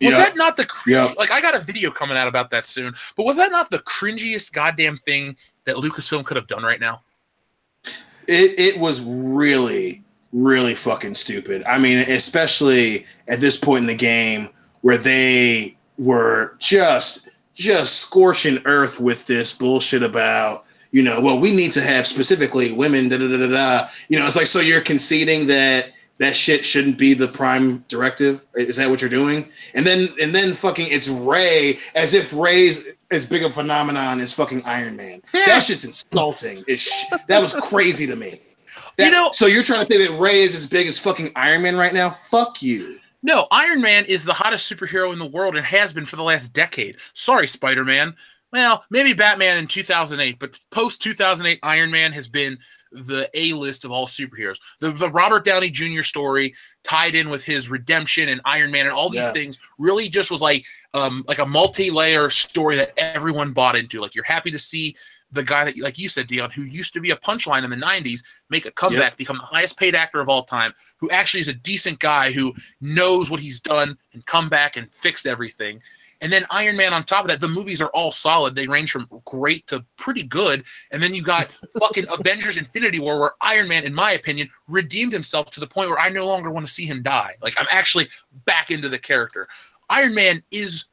Was that not the like? I got a video coming out about that soon, but was that not the cringiest goddamn thing that Lucasfilm could have done right now? It was really, really fucking stupid. I mean, especially at this point in the game where they were just scorching earth with this bullshit about, well, we need to have specifically women, it's like, so you're conceding that shit shouldn't be the prime directive? Is that what you're doing? And then fucking it's Rey, as if Rey's as big a phenomenon as fucking Iron Man. That shit's insulting. That was crazy to me. So you're trying to say that Rey is as big as fucking Iron Man right now? Fuck you. No, Iron Man is the hottest superhero in the world and has been for the last decade. Sorry, Spider-Man. Well, maybe Batman in 2008, but post-2008, Iron Man has been the A-list of all superheroes. The Robert Downey Jr. story tied in with his redemption and Iron Man and all these things really just was like a multi-layer story that everyone bought into. Like, you're happy to see the guy that, like you said, Dion, who used to be a punchline in the 90s, make a comeback, become the highest paid actor of all time, who actually is a decent guy who knows what he's done and come back and fixed everything. And then Iron Man on top of that, the movies are all solid. They range from great to pretty good. And then you got fucking Avengers Infinity War, where Iron Man, in my opinion, redeemed himself to the point where I no longer want to see him die. Like, I'm actually back into the character. Iron Man is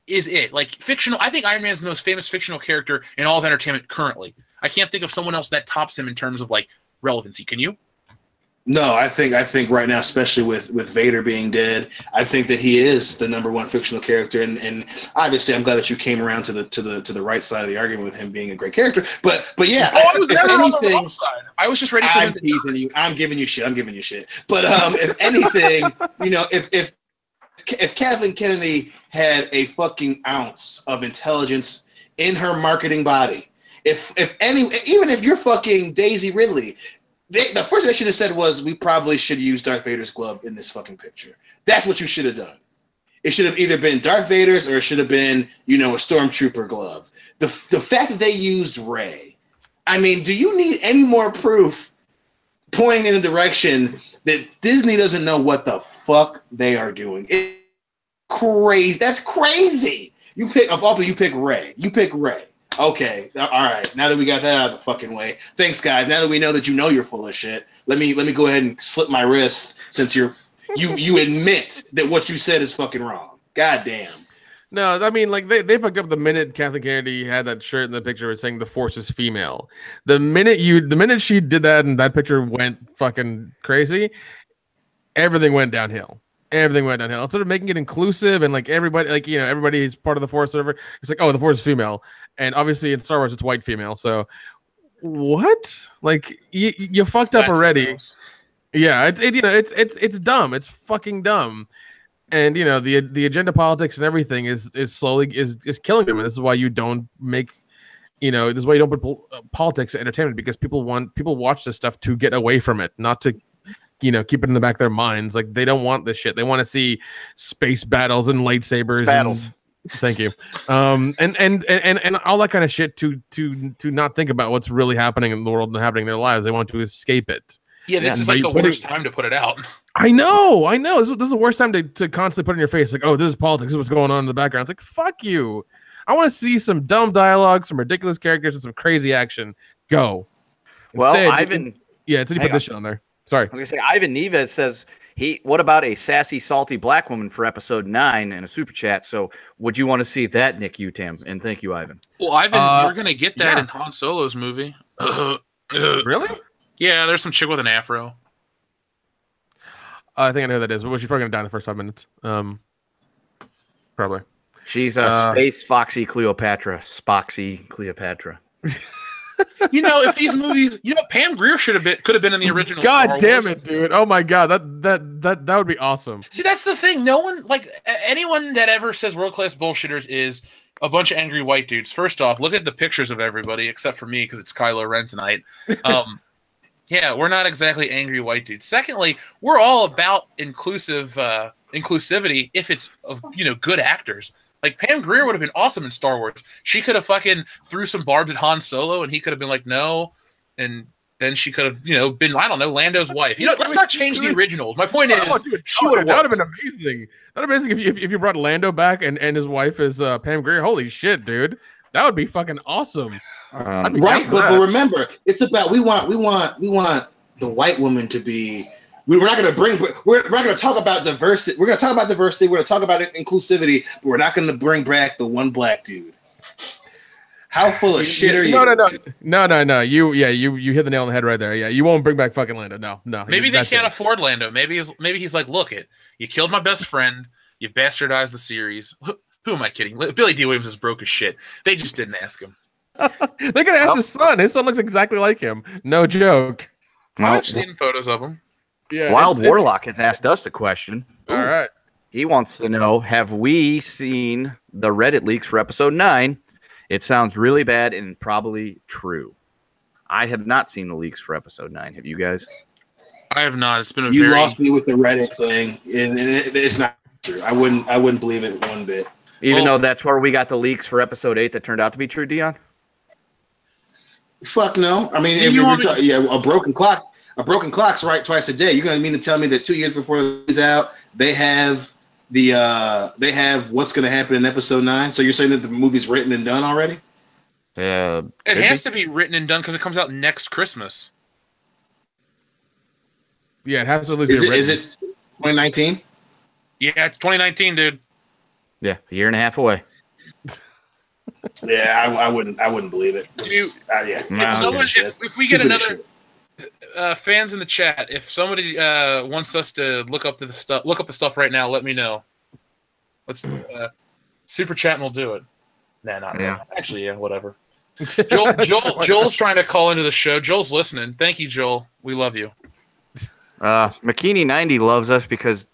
it. Like, fictional. I think Iron Man is the most famous fictional character in all of entertainment currently. I can't think of someone else that tops him in terms of like relevancy. Can you? No, I think right now, especially with Vader being dead, I think that he is the number one fictional character, and obviously I'm glad that you came around to the right side of the argument with him being a great character. But yeah, I was never on the wrong side. I was just ready for him to teasing you. I'm giving you shit. But if anything, if Kathleen Kennedy had a fucking ounce of intelligence in her marketing body, even if you're fucking Daisy Ridley. The first thing they should have said was, we probably should use Darth Vader's glove in this fucking picture. That's what you should have done. It should have either been Darth Vader's or it should have been, a Stormtrooper glove. The fact that they used Rey, I mean, do you need any more proof pointing in the direction that Disney doesn't know what the fuck they are doing? It's crazy. That's crazy. You pick Rey. You pick Rey. Okay, all right. Now that we got that out of the fucking way, thanks, guys. Now that we know that you're full of shit, let me go ahead and slip my wrist since you admit that what you said is fucking wrong. God damn. No, I mean, like they fucked up the minute Kathleen Kennedy had that shirt in the picture saying the Force is female. The minute she did that and that picture went fucking crazy, everything went downhill. Instead of making it inclusive and like everybody, like everybody is part of the Force server, it's like, oh, the Force is female. And obviously in Star Wars it's white female. So what? Like you fucked up already. Yeah, it's dumb. It's fucking dumb. And the agenda politics and everything is slowly killing them. And this is why you don't make this is why you don't put politics in entertainment, because people watch this stuff to get away from it, not to keep it in the back of their minds. Like they don't want this shit. They want to see space battles and lightsabers. Thank you. And all that kind of shit to not think about what's really happening in the world and happening in their lives. They want to escape it. Yeah, this is like the worst time to put it out. I know. This is the worst time to constantly put in your face, like, oh, this is politics. This is what's going on in the background. It's like, fuck you. I want to see some dumb dialogue, some ridiculous characters, and some crazy action. Go. Well, instead, Ivan. Instead you put this shit on there. Sorry. I was gonna say, Ivan Neves says, what about a sassy, salty black woman for episode 9 in a super chat? So would you want to see that, Nick Utam? And thank you, Ivan. Well, Ivan, you're going to get that in Han Solo's movie. Really? Yeah, there's some chick with an afro. I think I know who that is. Well, she's probably going to die in the first 5 minutes. Probably. She's a space Foxy Cleopatra. Spoxy Cleopatra. If these movies, Pam Grier could have been in the original. God Star damn Wars. it, dude! Oh my god, that would be awesome. See, that's the thing. No one, like anyone that ever says world class bullshitters is a bunch of angry white dudes. First off, look at the pictures of everybody except for me because it's Kylo Ren tonight. Yeah, we're not exactly angry white dudes. Secondly, we're all about inclusivity if it's of good actors. Like, Pam Grier would have been awesome in Star Wars. She could have fucking threw some barbs at Han Solo, and he could have been like, no. And then she could have, been, I don't know, Lando's wife. Let's not change the originals. My point is, she would have That would have been amazing. That would have been amazing if you brought Lando back and his wife is Pam Grier. Holy shit, dude. That would be fucking awesome. Right, but remember, it's about we want the white woman to be. We're not going to talk about diversity. We're going to talk about diversity. We're going to talk about inclusivity, but we're not going to bring back the one black dude. How full of shit are you? No. You hit the nail on the head right there. Yeah, you won't bring back fucking Lando. No. Maybe they can't afford Lando. Maybe he's like, look, you killed my best friend. You bastardized the series. Who am I kidding? Billy D. Williams is broke as shit. They just didn't ask him. They're going to ask his son. His son looks exactly like him. No joke. I've seen photos of him. Yeah, Wild Warlock has asked us a question. All right. He wants to know, have we seen the Reddit leaks for episode 9? It sounds really bad and probably true. I have not seen the leaks for episode 9. Have you guys? I have not. It's been You lost me with the Reddit thing, and it's not true. I wouldn't believe it one bit. Even though that's where we got the leaks for episode 8 that turned out to be true, Dion? Fuck no. I mean, a broken clock. A broken clock's right twice a day. You're gonna mean to tell me that 2 years before it's out, they have what's gonna happen in episode 9? So you're saying that the movie's written and done already? It has to be written and done because it comes out next Christmas. Yeah, it has to be written. Is it 2019? Yeah, it's 2019, dude. Yeah, a year and a half away. Yeah, I wouldn't believe it. Yeah. If we get Stupid another fans in the chat, if somebody wants us to look up the stuff right now, let me know. Let's super chat and we'll do it. Nah, not really. Actually, yeah, whatever. Joel's trying to call into the show. Joel's listening. Thank you, Joel. We love you. McKinney90 loves us because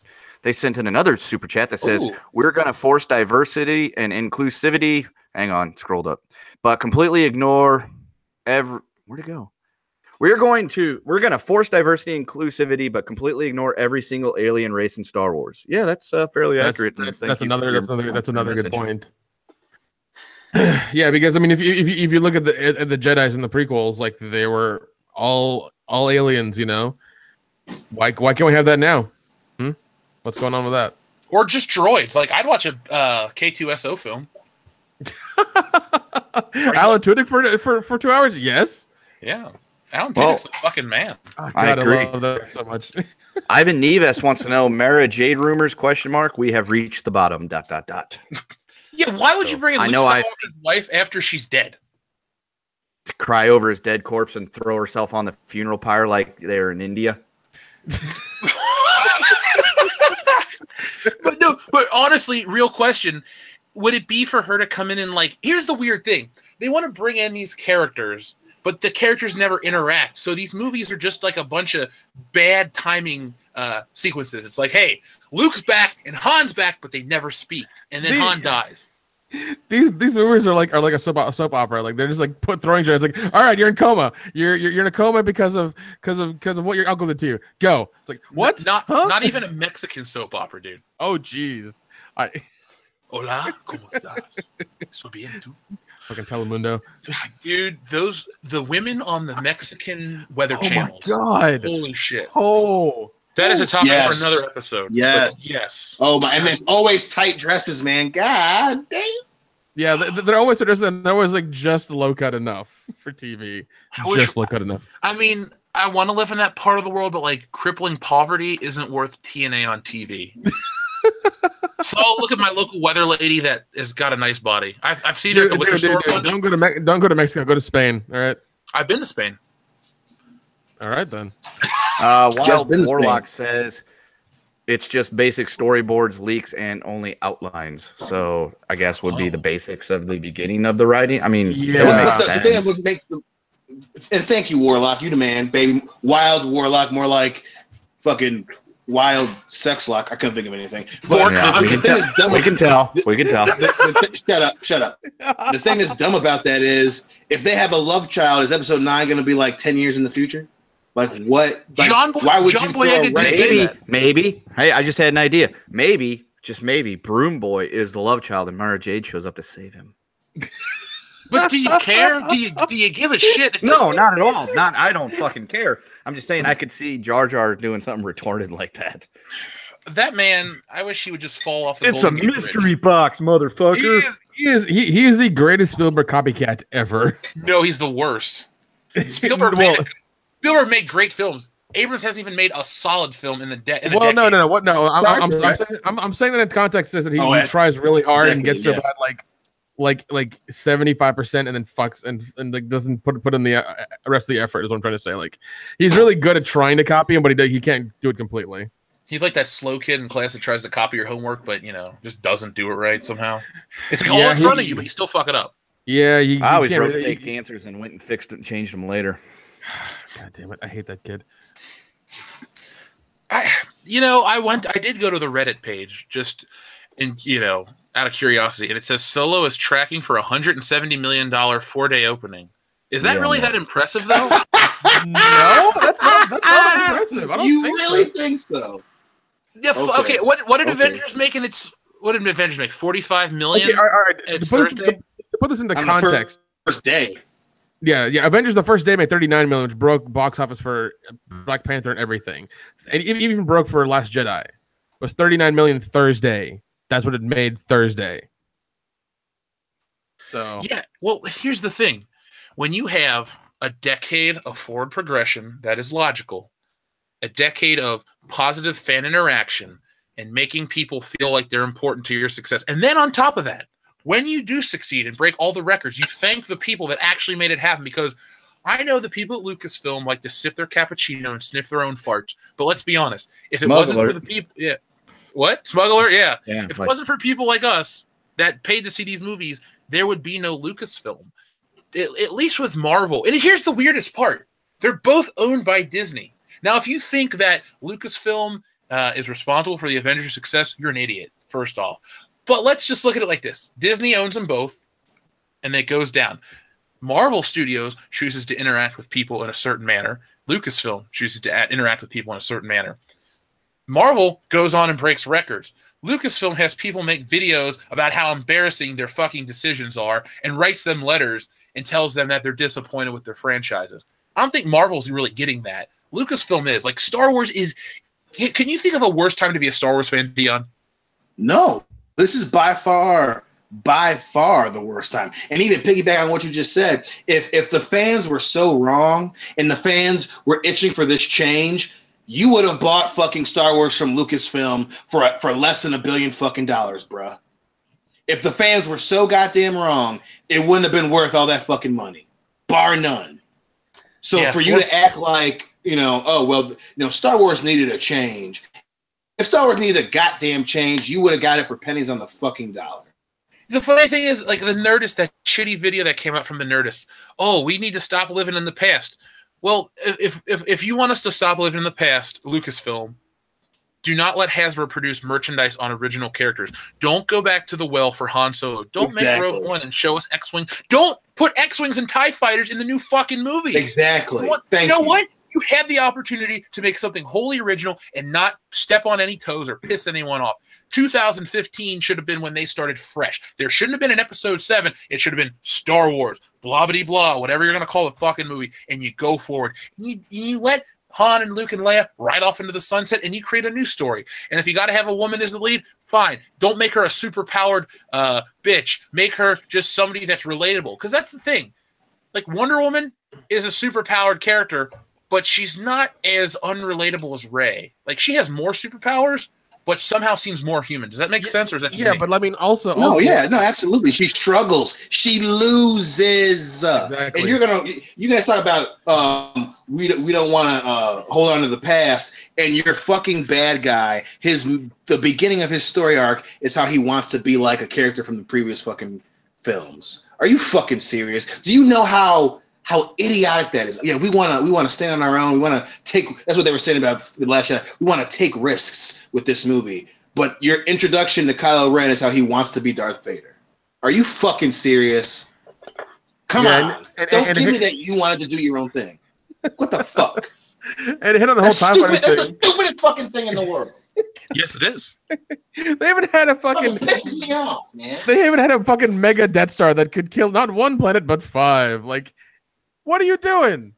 they sent in another super chat that says, we're going to force diversity and inclusivity. Hang on, scrolled up. But completely ignore where'd it go? We're going to force diversity and inclusivity, but completely ignore every single alien race in Star Wars. Yeah, that's fairly accurate. That's another good point. Yeah, because I mean, if you look at the Jedis in the prequels, like they were all aliens, you know. Why can't we have that now? What's going on with that? Or just droids? Like I'd watch a K2SO film. Alan Tudyk for 2 hours? Yes. Yeah. Alan Tudyk's the fucking man. Oh, God, I agree. I love that so much. Ivan Neves wants to know Mara Jade rumors ? We have reached the bottom. ... Yeah, why would you bring in Luke Skywalker's wife after she's dead? To cry over his dead corpse and throw herself on the funeral pyre like they're in India. But honestly, real question. Would it be for her to come in and like, here's the weird thing. They want to bring in these characters, but the characters never interact. So these movies are just like a bunch of bad timing sequences. It's like, hey, Luke's back and Han's back, but they never speak. And then Han dies. These movies are like a soap opera. Like they're just like throwing shit. It's like, all right, you're in coma. You're in a coma because of what your uncle did to you. Go. It's like, what? Not even a Mexican soap opera, dude. Oh, jeez. Hola, ¿cómo estás? Estoy bien, tú. Fucking Telemundo. Dude, the women on the Mexican weather channels. Oh my God. Holy shit. Oh. That is a topic for another episode. Yes. Oh my, and there's always tight dresses, man. God damn. Yeah, they're always like just low cut enough for TV. Just low cut enough. I mean, I want to live in that part of the world, but like crippling poverty isn't worth TNA on TV. So I'll look at my local weather lady that has got a nice body. I've seen her at the liquor store. Don't go to Mexico. Go to Spain. All right. I've been to Spain. All right then. Wild Warlock says it's just basic storyboards, leaks, and only outlines. So I guess would be the basics of the beginning of the writing. I mean, yeah. That would make sense. And thank you, Warlock. You the man, baby. Wild Warlock, more like fucking wild sex lock. I couldn't think of anything. But we can tell. Shut up. The thing that's dumb about that is if they have a love child, is episode 9 going to be like 10 years in the future? Like what? Like, why would you throw maybe? Hey, I just had an idea. Maybe, just maybe, Broom Boy is the love child, and Mara Jade shows up to save him. But do you care? Do you give a shit? No, not at all. I don't fucking care. I'm just saying I could see Jar Jar doing something retarded like that. That man, I wish he would just fall off the It's a mystery box, motherfucker. He is the greatest Spielberg copycat ever. No, he's the worst. Spielberg made great films. Abrams hasn't even made a solid film in the decade. No. I'm saying that in context is that he tries really hard and gets to about like 75% and then fucks and like doesn't put in the rest of the effort is what I'm trying to say. Like he's really good at trying to copy him, but he can't do it completely. He's like that slow kid in class that tries to copy your homework, but just doesn't do it right somehow. It's like all in front of you, but you still fuck it up. Yeah, I always wrote fake answers and went and fixed it and changed them later. God damn it! I hate that kid. I did go to the Reddit page just out of curiosity, and it says Solo is tracking for $170 million 4-day opening. Is that really that impressive though? No, that's not impressive. I don't think so. Yeah. Okay. What did Avengers make? What did Avengers make? $45 million. Okay, all right. To put this into context, first day. Yeah. Avengers the first day made $39 million, which broke box office for Black Panther and everything, and even broke for Last Jedi. It was $39 million Thursday. That's what it made Thursday. So yeah. Well, here's the thing: when you have a decade of forward progression that is logical, a decade of positive fan interaction, and making people feel like they're important to your success, and then on top of that, when you do succeed and break all the records, you thank the people that actually made it happen, because I know the people at Lucasfilm like to sip their cappuccino and sniff their own farts. But let's be honest. If it wasn't for the people... Yeah. What? Smuggler? Yeah. If it wasn't for people like us that paid to see these movies, there would be no Lucasfilm. At least with Marvel. And here's the weirdest part. They're both owned by Disney. Now, if you think that Lucasfilm is responsible for the Avengers' success, you're an idiot, first off. But let's just look at it like this. Disney owns them both, and it goes down. Marvel Studios chooses to interact with people in a certain manner. Lucasfilm chooses to interact with people in a certain manner. Marvel goes on and breaks records. Lucasfilm has people make videos about how embarrassing their fucking decisions are and writes them letters and tells them that they're disappointed with their franchises. I don't think Marvel's really getting that. Lucasfilm is. Like, Star Wars is... Can you think of a worse time to be a Star Wars fan, Dion? No. This is by far the worst time. And even piggyback on what you just said, if the fans were so wrong and the fans were itching for this change, you would have bought fucking Star Wars from Lucasfilm for less than $1 billion fucking dollars, bruh. If the fans were so goddamn wrong, it wouldn't have been worth all that fucking money, bar none. So yeah, for you to act like, Star Wars needed a change. If Star Wars needed a goddamn change, you would have got it for pennies on the fucking dollar. The funny thing is, like, the Nerdist, that shitty video that came out from the Nerdist. Oh, we need to stop living in the past. Well, if you want us to stop living in the past, Lucasfilm, do not let Hasbro produce merchandise on original characters. Don't go back to the well for Han Solo. Don't make Rogue One and show us X-Wing. Don't put X-Wings and TIE Fighters in the new fucking movies. Exactly. You know what? You had the opportunity to make something wholly original and not step on any toes or piss anyone off. 2015 should have been when they started fresh. There shouldn't have been an episode 7. It should have been Star Wars, blah, blah, blah, whatever you're going to call the fucking movie, and you go forward. You let Han and Luke and Leia ride off into the sunset, and you create a new story. And if you got to have a woman as the lead, fine. Don't make her a super-powered bitch. Make her just somebody that's relatable. Because that's the thing. Like, Wonder Woman is a super-powered character, but she's not as unrelatable as Rey. Like, she has more superpowers, but somehow seems more human. Does that make sense, or is that just me? But I mean, also, absolutely. She struggles. She loses. Exactly. And you guys talk about we don't want to hold on to the past, and your fucking bad guy. The beginning of his story arc is how he wants to be like a character from the previous fucking films. Are you fucking serious? Do you know how idiotic that is? Yeah, we want to stand on our own. We want to take. That's what they were saying about the last Jedi. We want to take risks with this movie. But your introduction to Kylo Ren is how he wants to be Darth Vader. Are you fucking serious? Come on! Don't give me that you wanted to do your own thing. What the fuck? And hit on the whole time. That's the stupidest fucking thing in the world. Yes, it is. They haven't had a fucking. Piss me off, man. They haven't had a fucking mega Death Star that could kill not one planet but 5. Like, what are you doing?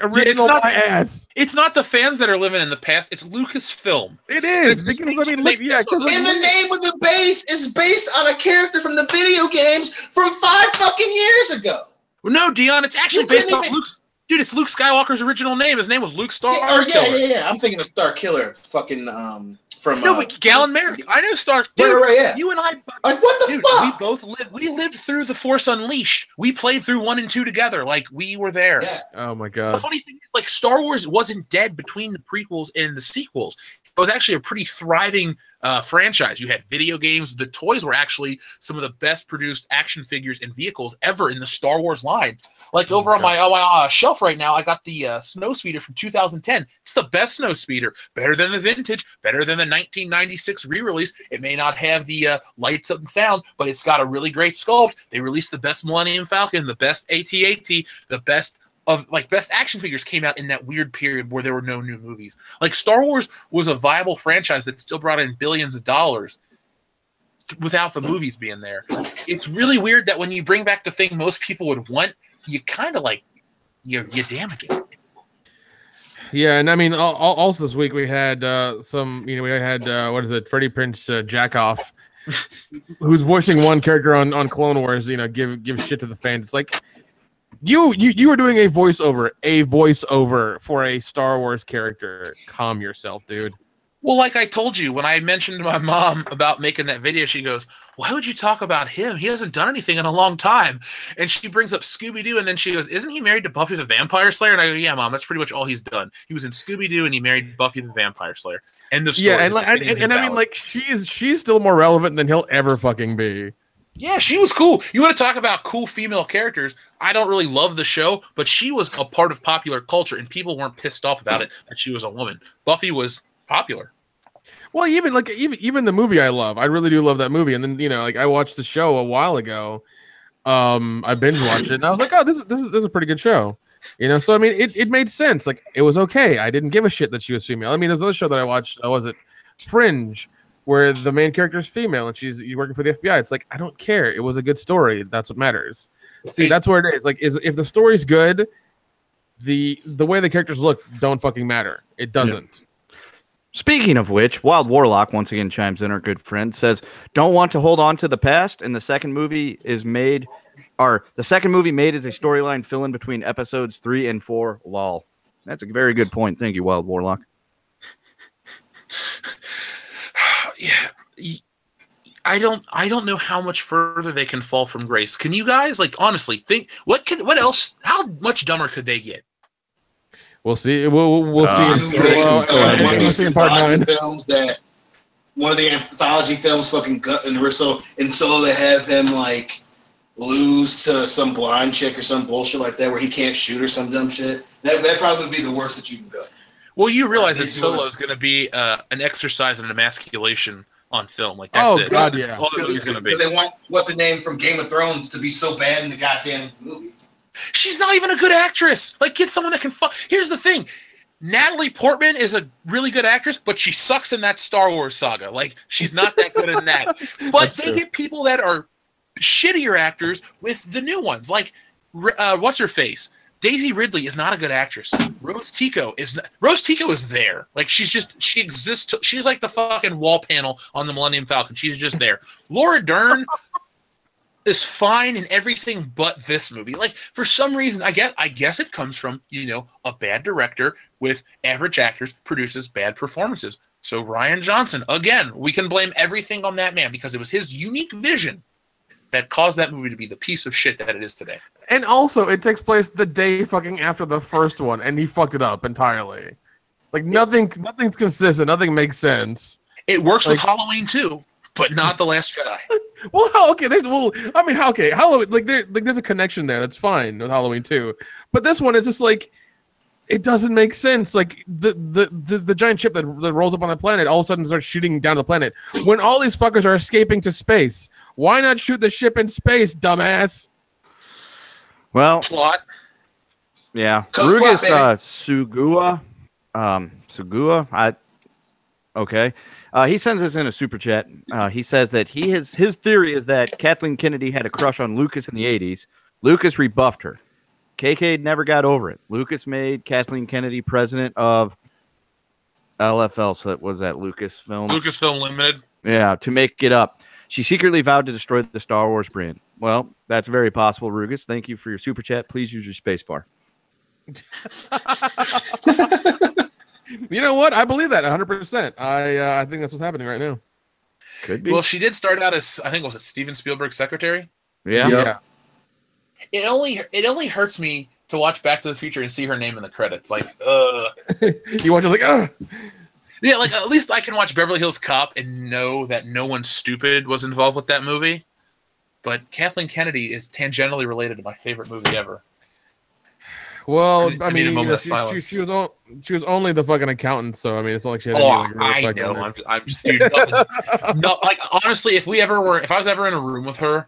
Original my ass. It's not the fans that are living in the past. It's Lucasfilm. It is because I mean, and the name of the base is based on a character from the video games from 5 fucking years ago. Well, no, Dion, it's actually based on Luke's. Dude, it's Luke Skywalker's original name. His name was Luke Star Killer. Yeah. I'm thinking of Star Killer. Fucking from but Galen Merrick. I know Star. Dude, right. You and I. Like, what the fuck? We lived through the Force Unleashed. We played through 1 and 2 together. Like, we were there. Yes. Oh my god. The funny thing is, like, Star Wars wasn't dead between the prequels and the sequels. It was actually a pretty thriving franchise. You had video games. The toys were actually some of the best produced action figures and vehicles ever in the Star Wars line. Like, over on my shelf right now, I got the Snow Speeder from 2010. It's the best Snow Speeder. Better than the vintage. Better than the 1996 re-release. It may not have the lights up and sound, but it's got a really great sculpt. They released the best Millennium Falcon, the best AT-AT, the best action figures came out in that weird period where there were no new movies. Like, Star Wars was a viable franchise that still brought in billions of dollars without the movies being there. It's really weird that when you bring back the thing most people would want, you kind of like you damage it. Yeah, and I mean, also this week we had what is it, Freddie Prinze Jr, who's voicing one character on Clone Wars. Give shit to the fans. It's like you were doing a voiceover for a Star Wars character. Calm yourself, dude. Well, like I told you, when I mentioned to my mom about making that video, she goes, "Why would you talk about him? He hasn't done anything in a long time." And she brings up Scooby-Doo, and then she goes, "Isn't he married to Buffy the Vampire Slayer?" And I go, "Yeah, Mom, that's pretty much all he's done. He was in Scooby-Doo, and he married Buffy the Vampire Slayer." End of story. Yeah, and I mean, like, she's still more relevant than he'll ever fucking be. Yeah, she was cool. You want to talk about cool female characters? I don't really love the show, but she was a part of popular culture, and people weren't pissed off about it that she was a woman. Buffy was popular. Well, even the movie I love. I really do love that movie. And then, you know, like, I watched the show a while ago. I binge watched it, and I was like, oh, this is a pretty good show. You know, so I mean, it made sense. Like, it was okay. I didn't give a shit that she was female. I mean, there's another show that I watched. Was it Fringe, where the main character is female and she's working for the FBI? It's like, I don't care. It was a good story. That's what matters. See, that's where it is. Like, if the story's good, the way the characters look don't fucking matter. It doesn't. Yeah. Speaking of which, Wild Warlock once again chimes in, our good friend, says, "Don't want to hold on to the past, and the second movie made as a storyline fill in between episodes 3 and 4. Lol." That's a very good point. Thank you, Wild Warlock. Yeah, I don't know how much further they can fall from grace. Can you guys, like, honestly think what else? How much dumber could they get? We'll see. We'll see in part 9. Films that one of the anthology films fucking gut and so they have him like lose to some blonde chick or some bullshit like that where he can't shoot or some dumb shit. That probably would be the worst that you can go. Well, you realize that Solo is going to be an exercise in emasculation on film. Like, that's it. God, yeah. All the movie's going to be. Because they want what's the name from Game of Thrones to be so bad in the goddamn movie. She's not even a good actress. Like, get someone that can Here's the thing. Natalie Portman is a really good actress, but she sucks in that Star Wars saga. Like, she's not that good in that. But they get people that are shittier actors with the new ones. Like, what's her face? Daisy Ridley is not a good actress. Rose Tico is there. Like, she exists. She's like the fucking wall panel on the Millennium Falcon. She's just there. Laura Dern is fine in everything but this movie. Like, for some reason, I guess it comes from, you know, a bad director with average actors produces bad performances. So Rian Johnson, again, we can blame everything on that man because it was his unique vision that caused that movie to be the piece of shit that it is today. And also, it takes place the day fucking after the first one, and he fucked it up entirely. Like, nothing's consistent. Nothing makes sense. It works with Halloween too, but not The Last Jedi. Well, okay, Halloween, there's a connection there. That's fine with Halloween too. But this one is just like, it doesn't make sense. Like, the giant ship that rolls up on the planet all of a sudden starts shooting down the planet when all these fuckers are escaping to space. Why not shoot the ship in space, dumbass? Well, plot. Yeah, Rugus Sugua. Okay. He sends us in a super chat. He says that his theory is that Kathleen Kennedy had a crush on Lucas in the 80s. Lucas rebuffed her. KK never got over it. Lucas made Kathleen Kennedy president of LFL, so that was that Lucasfilm. Lucasfilm Limited. Yeah, to make it up. She secretly vowed to destroy the Star Wars brand. Well, that's very possible, Rugus. Thank you for your super chat. Please use your space bar. You know what? I believe that 100%. I think that's what's happening right now. Could be. Well, she did start out as, I think, was it Steven Spielberg's secretary? Yeah. Yeah. It only hurts me to watch Back to the Future and see her name in the credits. Like, You watch it like, ugh. Yeah, like, at least I can watch Beverly Hills Cop and know that no one stupid was involved with that movie. But Kathleen Kennedy is tangentially related to my favorite movie ever. Well, I mean, need a moment of she silence. she was only the fucking accountant, so I mean, it's not like she had I know. I'm just, dude, no, like, honestly, if I was ever in a room with her,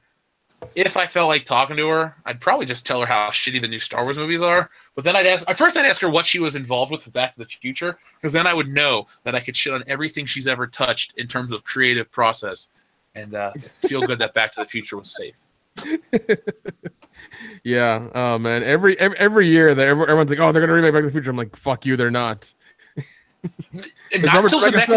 if I felt like talking to her, I'd probably just tell her how shitty the new Star Wars movies are. But then I'd ask her what she was involved with Back to the Future, because then I would know that I could shit on everything she's ever touched in terms of creative process, and feel good that Back to the Future was safe. Yeah. Oh man. Every year that everyone's like, oh, they're gonna remake Back to the Future. I'm like, fuck you, they're not. If Robert Zemeckis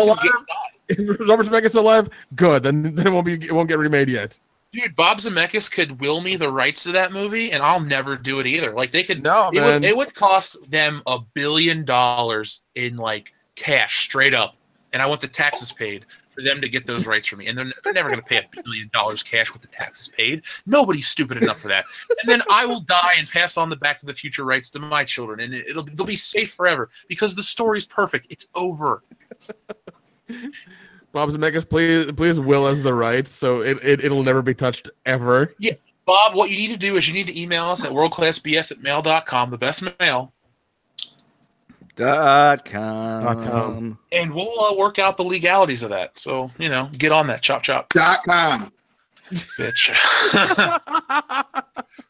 alive, good. Then it won't get remade yet. Dude, Bob Zemeckis could will me the rights to that movie, and I'll never do it either. Like, they could. No, man. It would cost them $1 billion in, like, cash straight up and I want the taxes paid for them to get those rights for me. And they're never going to pay $1 billion cash with the taxes paid. Nobody's stupid enough for that. And then I will die and pass on the Back to the Future rights to my children, and they'll be safe forever because the story's perfect. It's over. Bob Zemeckis, please will us the rights so it'll never be touched ever. Yeah, Bob, what you need to do is you need to email us at worldclassbs@mail.com, the best mail. .com. And we'll work out the legalities of that. So, get on that. Chop, chop. .com. Bitch.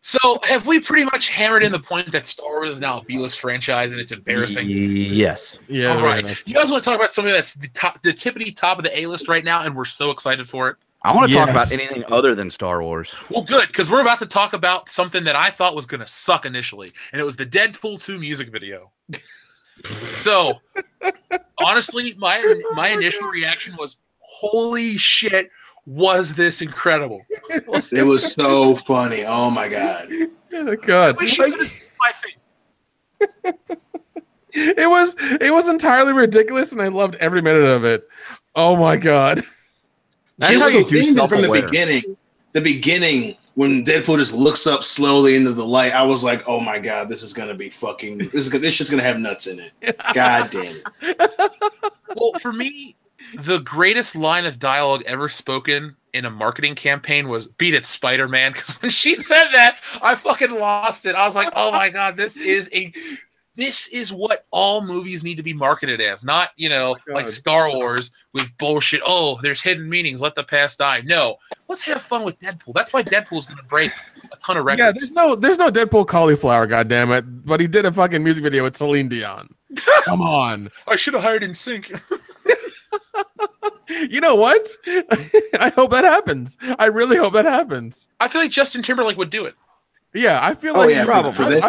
So, have we pretty much hammered in the point that Star Wars is now a B-list franchise and it's embarrassing? Yes. Yeah. All right. You guys want to talk about something that's the tippity top of the A-list right now, and we're so excited for it? I want to talk about anything other than Star Wars. Well, good, because we're about to talk about something that I thought was going to suck initially, and it was the Deadpool 2 music video. So, honestly, my initial reaction was, holy shit, was this incredible? It was so funny. Oh, my God. Oh, God. I wish you could have seen my face. It was entirely ridiculous, and I loved every minute of it. Oh, my God. Just from the beginning, when Deadpool just looks up slowly into the light, I was like, "Oh my God, this is gonna be fucking. This shit's gonna have nuts in it." God damn it! Well, for me, the greatest line of dialogue ever spoken in a marketing campaign was "Beat it, Spider-Man." Because when she said that, I fucking lost it. I was like, "Oh my God, this is what all movies need to be marketed as, not, like Star Wars with bullshit. Oh, there's hidden meanings. Let the past die. No, let's have fun with Deadpool. That's why Deadpool's going to break a ton of records. Yeah, there's no Deadpool cauliflower, goddammit. But he did a fucking music video with Celine Dion. Come on. I should have hired NSYNC. You know what? I hope that happens. I really hope that happens. I feel like Justin Timberlake would do it. Yeah, I feel like probably for this.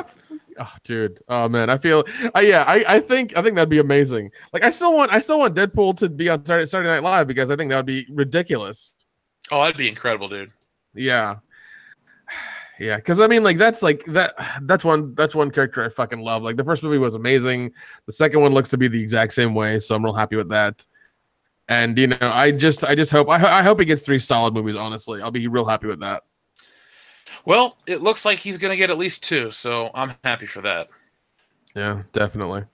Oh, dude. Oh man, I feel. I think that'd be amazing. Like, I still want Deadpool to be on Saturday Night Live because I think that would be ridiculous. Oh, that'd be incredible, dude. Yeah. Yeah, because I mean, like that's one character I fucking love. Like, the first movie was amazing. The second one looks to be the exact same way, so I'm real happy with that. And I just hope I hope he gets 3 solid movies. Honestly, I'll be real happy with that. Well, it looks like he's going to get at least 2, so I'm happy for that. Yeah, definitely.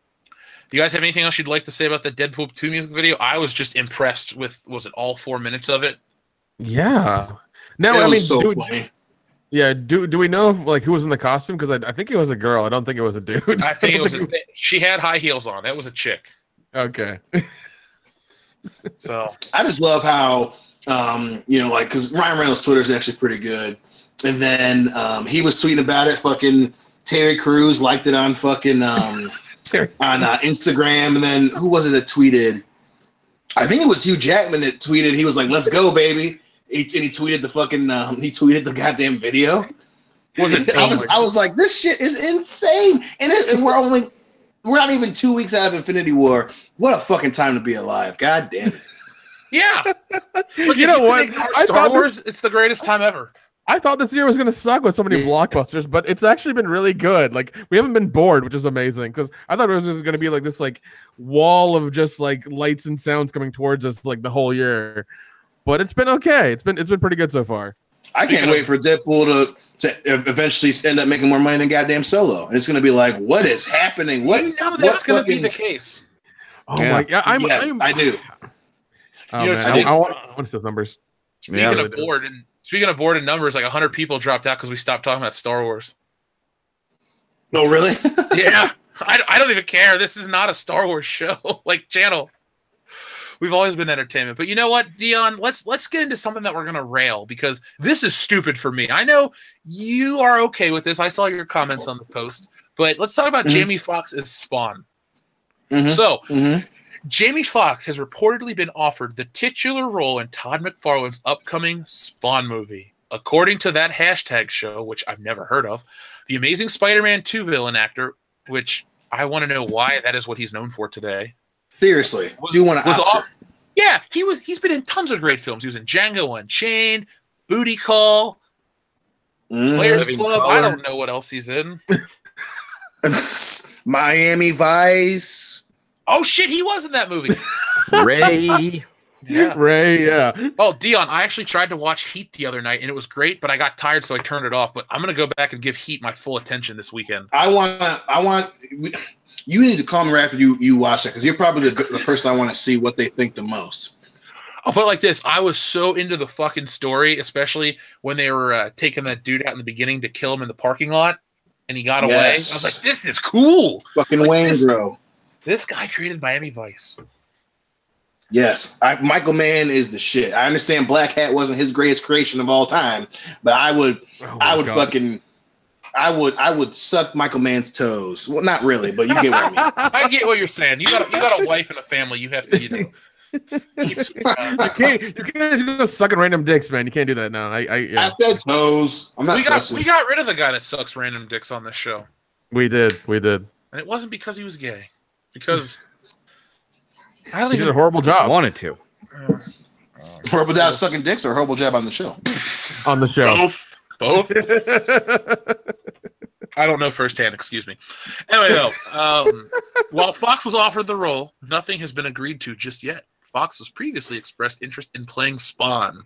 You guys have anything else you'd like to say about the Deadpool 2 music video? I was just impressed with, was it all 4 minutes of it? Yeah. Now, I mean, so funny. Yeah, do we know who was in the costume? Because I think it was a girl. I don't think it was a dude. I think it was. She had high heels on. That was a chick. Okay. So I just love how because Ryan Reynolds' Twitter is actually pretty good. And then he was tweeting about it. Fucking Terry Crews liked it on fucking on Instagram. And then who was it that tweeted? I think it was Hugh Jackman that tweeted. He was like, "Let's go, baby!" He tweeted the fucking he tweeted the goddamn video. Was it? I was like, this shit is insane. And we're not even 2 weeks out of Infinity War. What a fucking time to be alive! God damn it. Yeah. Look, you know what? Star Wars, it's the greatest time ever. I thought this year was going to suck with so many blockbusters, but it's actually been really good. Like, we haven't been bored, which is amazing, because I thought it was going to be like this wall of just lights and sounds coming towards us the whole year. But it's been okay. It's been pretty good so far. I can't wait for Deadpool to eventually end up making more money than goddamn Solo. And it's going to be like, what is happening? That's going to be the case. Oh my God! I do. Oh, man. I want to see those numbers. Speaking of board and numbers, 100 people dropped out because we stopped talking about Star Wars. Oh, really? Yeah. I don't even care. This is not a Star Wars show, channel. We've always been entertainment. But you know what, Dion? Let's get into something that we're going to rail, because this is stupid for me. I know you are okay with this. I saw your comments on the post. But let's talk about Jamie Foxx as Spawn. Mm-hmm. So, Jamie Foxx has reportedly been offered the titular role in Todd McFarlane's upcoming Spawn movie. According to that hashtag show, which I've never heard of, the Amazing Spider-Man 2 villain actor, which I want to know why that is what he's known for today. Seriously, do you want to Oscar? Yeah, he's been in tons of great films. He was in Django Unchained, Booty Call, Players Club. I don't know what else he's in. Miami Vice. Oh shit, he was in that movie. Ray. Yeah. Ray, yeah. Oh, Dion, I actually tried to watch Heat the other night, and it was great, but I got tired, so I turned it off. But I'm going to go back and give Heat my full attention this weekend. You need to call me right after you watch that, because you're probably the person I want to see what they think the most. I'll put it like this. I was so into the fucking story, especially when they were taking that dude out in the beginning to kill him in the parking lot, and he got away. I was like, this is cool. Fucking like, Wayne bro. This guy created Miami Vice. Yes, Michael Mann is the shit. I understand Black Hat wasn't his greatest creation of all time, but I would suck Michael Mann's toes. Well, not really, but you get what I mean. I get what you're saying. You got a wife and a family. You have to, you can't just go sucking random dicks, man. You can't do that now. I said toes. I'm not. We got rid of the guy that sucks random dicks on this show. We did, and it wasn't because he was gay. Because he did a horrible job. I wanted to. Horrible job sucking dicks or horrible job on the show? On the show. Both. I don't know firsthand, excuse me. Anyway, though, while Fox was offered the role, nothing has been agreed to just yet. Fox has previously expressed interest in playing Spawn.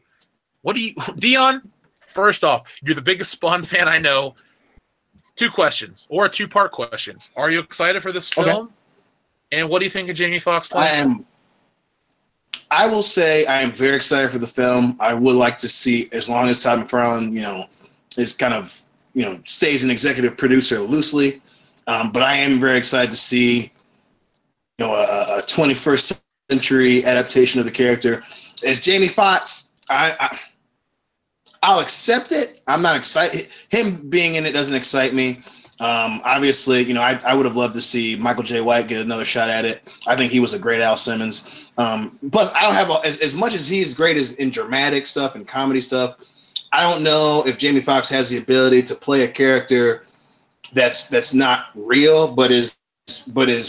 Dion, first off, you're the biggest Spawn fan I know. 2 questions, or a 2-part question. Are you excited for this film? Okay. And what do you think of Jamie Foxx playing? I will say I am very excited for the film. I would like to see, as long as Todd McFarlane, is kind of, stays an executive producer loosely. But I am very excited to see, a 21st century adaptation of the character. As Jamie Foxx, I'll accept it. I'm not excited. Him being in it doesn't excite me. Obviously, I would have loved to see Michael J. White get another shot at it. I think he was a great Al Simmons. Plus, I don't have as much as he's great as in dramatic stuff and comedy stuff. I don't know if Jamie Foxx has the ability to play a character that's not real, but is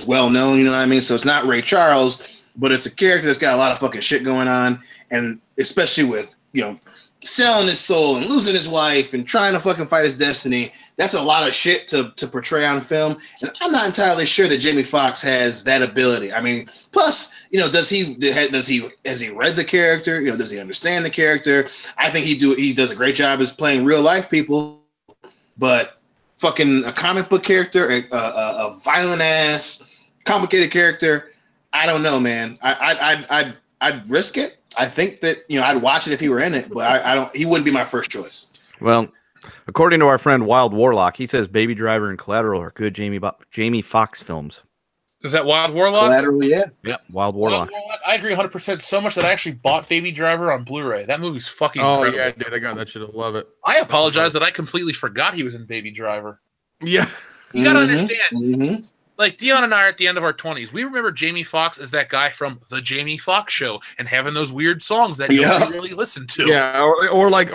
well known. You know what I mean? So it's not Ray Charles, but it's a character that's got a lot of fucking shit going on, and especially with selling his soul and losing his wife and trying to fucking fight his destiny. That's a lot of shit to portray on film. And I'm not entirely sure that Jamie Foxx has that ability. I mean, plus, has he read the character? Does he understand the character? I think he does a great job as playing real life people, but fucking a comic book character, a violent ass, complicated character. I don't know, man. I'd risk it. I think that I'd watch it if he were in it, but he wouldn't be my first choice. Well, according to our friend Wild Warlock, he says Baby Driver and Collateral are good Jamie Foxx films. Is that Wild Warlock? Collateral, yeah. Yep, Wild Warlock. I agree 100%, so much that I actually bought Baby Driver on Blu-ray. That movie's fucking incredible. Yeah, I did. I got that shit. I love it. I apologize that I completely forgot he was in Baby Driver. Yeah. You gotta understand. Like, Dion and I are at the end of our 20s. We remember Jamie Foxx as that guy from The Jamie Foxx Show and having those weird songs that nobody really listened to. Yeah, or like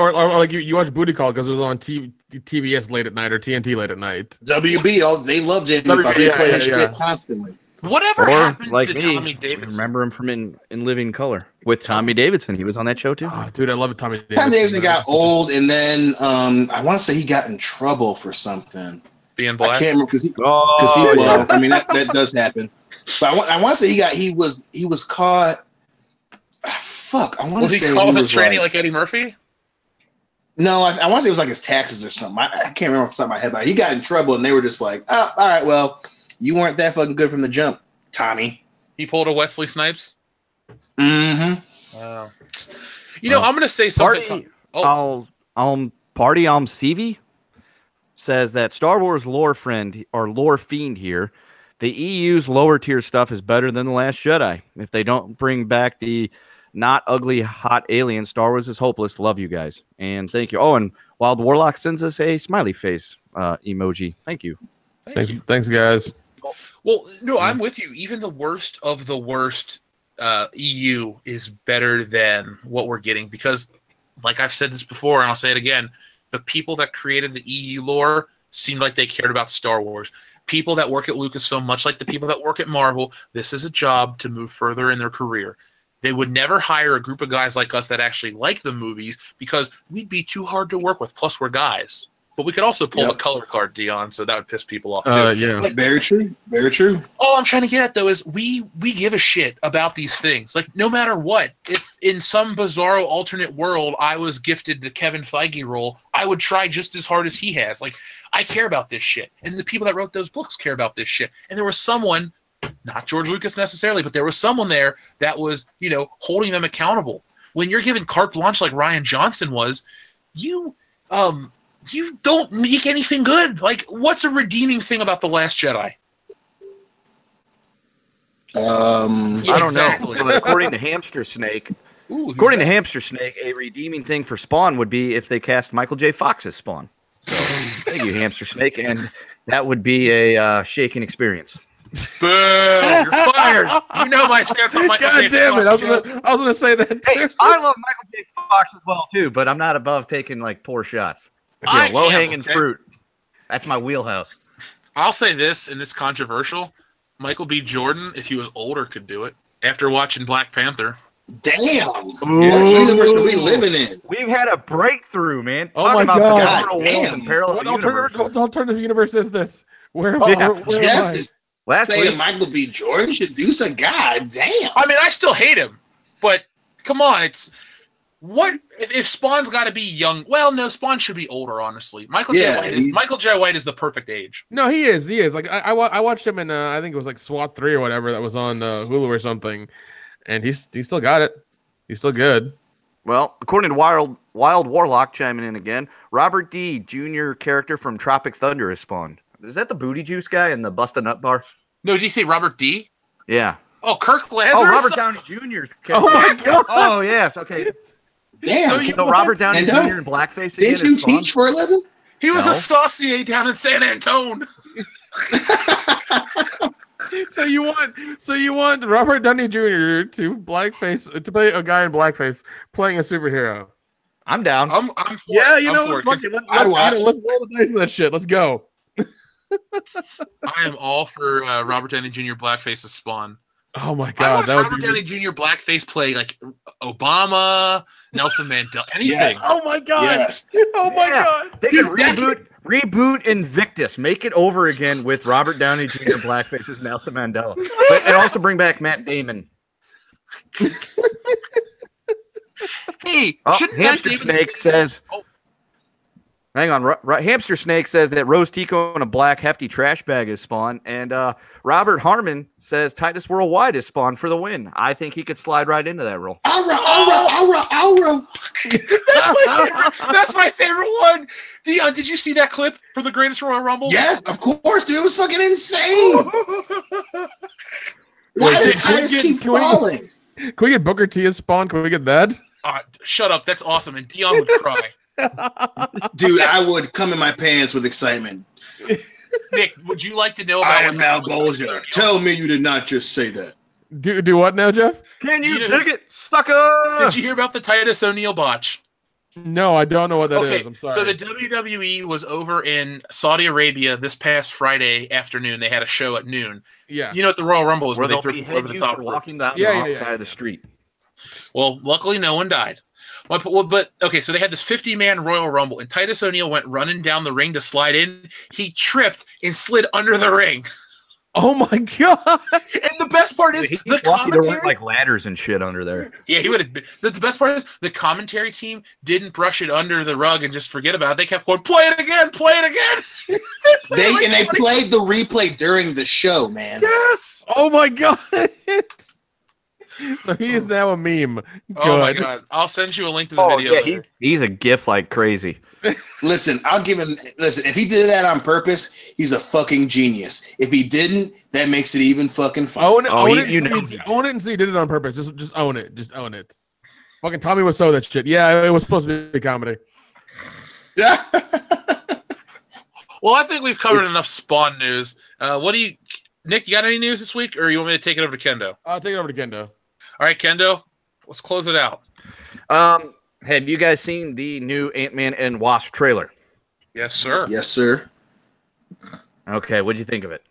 you watch Booty Call because it was on TBS late at night or TNT late at night. WB, they love Jamie Foxx. They play his shit constantly. Whatever happened to Tommy Davidson? Remember him from in Living Color with Tommy Davidson. He was on that show too. Oh, dude, I love it. Tommy Davidson got old, and then I want to say he got in trouble for something. Being black? I can't remember because I mean that does happen. But I want to say he was caught. Fuck, I want to say was he caught with training like Eddie Murphy? No, I want to say it was like his taxes or something. I can't remember off the top of my head, but he got in trouble, and they were just like, "Oh, all right, well, you weren't that fucking good from the jump, Tommy." He pulled a Wesley Snipes. Mm-hmm. Wow. I'm going to say something. Party CV says that Star Wars lore fiend here, the EU's lower tier stuff is better than The Last Jedi. If they don't bring back the not ugly hot alien, Star Wars is hopeless. Love you guys. And thank you. Oh, and Wild Warlock sends us a smiley face emoji. Thank you. Thanks, guys. Well, no, I'm with you. Even the worst of the worst EU is better than what we're getting because, like I've said this before, and I'll say it again, the people that created the EU lore seemed like they cared about Star Wars. People that work at Lucasfilm, much like the people that work at Marvel, this is a job to move further in their career. They would never hire a group of guys like us that actually like the movies because we'd be too hard to work with. Plus, we're guys. But we could also pull the color card, Dion, so that would piss people off too. Yeah, like, very true, very true. All I'm trying to get at though is we give a shit about these things. Like no matter what, if in some bizarro alternate world I was gifted the Kevin Feige role, I would try just as hard as he has. Like I care about this shit, and the people that wrote those books care about this shit. And there was someone, not George Lucas necessarily, but there was someone there that was, holding them accountable. When you're given carte blanche like Rian Johnson was, you don't make anything good. Like, what's a redeeming thing about The Last Jedi? I don't know. But according to Hamster Snake, a redeeming thing for Spawn would be if they cast Michael J. Fox as Spawn. So, thank you, Hamster Snake, and that would be a shaking experience. Boo! You're fired. You know my stance on Michael J. Fox. God damn it! I was gonna say that too. Hey, I love Michael J. Fox as well too, but I'm not above taking like poor shots. Low hanging fruit. That's my wheelhouse. I'll say this, and this controversial. Michael B. Jordan, if he was older, could do it. After watching Black Panther. Damn! What universe are we living in? We've had a breakthrough, man. Oh my God! What alternative universe is this? Where Jeff is last saying week, Michael B. Jordan should do some. God damn! I mean, I still hate him, but come on, it's what if Spawn's got to be young? Well, no, Spawn should be older. Honestly, Michael J. White is the perfect age. No, he is. Like I watched him in I think it was like SWAT 3 or whatever that was on Hulu or something, and he's still got it. He's still good. Well, according to Wild Warlock chiming in again, Robert D. Jr. character from Tropic Thunder is Spawn. Is that the booty juice guy in the Bust a Nut bar? No, did you say Robert D? Yeah. Oh, Kirk Lazarus. Oh, Robert Downey Jr. Oh my God. Oh yes. Okay. Damn. So Robert Downey Jr. in blackface again. Didn't you teach for a living? He was a saucier down in San Antone. So you want Robert Downey Jr. to play a guy in blackface playing a superhero? I'm down. I'm for it. Yeah, Let's roll the dice on that shit. Let's go. I am all for Robert Downey Jr. blackface as Spawn. Oh my God, that Robert Downey Jr. blackface play like Obama, Nelson Mandela, anything. Yeah. Oh my God. Yes. Oh my God. They could reboot Invictus, make it over again with Robert Downey Jr. blackface as Nelson Mandela, and also bring back Matt Damon. Hey, shouldn't Hamster Snake says. Oh. Hang on. Hamster Snake says that Rose Tico in a black hefty trash bag is Spawn, and Robert Harmon says Titus Worldwide is Spawn for the win. I think he could slide right into that role. Aura. That's my favorite one. Dion, did you see that clip from the Greatest Royal Rumble? Yes, of course, dude. It was fucking insane. Why does Titus keep falling? Can we get Booker T as Spawn? Can we get that? Shut up. That's awesome. And Dion would cry. Dude, I would come in my pants with excitement. Nick, would you like to know about I am now Bolger. Tell me you did not just say that. Do what now, Jeff? Can you dig it, sucker? Did you hear about the Titus O'Neil botch? No, I don't know what that is. I'm sorry. So the WWE was over in Saudi Arabia this past Friday afternoon. They had a show at noon. Yeah. You know what the Royal Rumble is where they threw over the top. Walking down the side of the street. Well, luckily no one died. But okay, so they had this 50-man Royal Rumble, and Titus O'Neil went running down the ring to slide in. He tripped and slid under the ring. Oh my God! And the best part is the commentary. There were like ladders and shit under there. Yeah, he would have. The best part is the commentary team didn't brush it under the rug and just forget about it. They kept going, play it again. They played the replay during the show, man. Yes. Oh my God. So he is now a meme. Oh my God! I'll send you a link to the video. Yeah, he's a GIF like crazy. Listen, I'll give him. Listen, if he did that on purpose, he's a fucking genius. If he didn't, that makes it even fucking fun. Own it and see he did it on purpose. Just own it. Just own it. Fucking Tommy Wiseau that shit. Yeah, it was supposed to be a comedy. Yeah. Well, I think we've covered enough Spawn news. Nick? You got any news this week, or you want me to take it over to Kendo? I'll take it over to Kendo. All right, Kendo, let's close it out. Have you guys seen the new Ant-Man and Wasp trailer? Yes, sir. Yes, sir. Okay, what'd you think of it?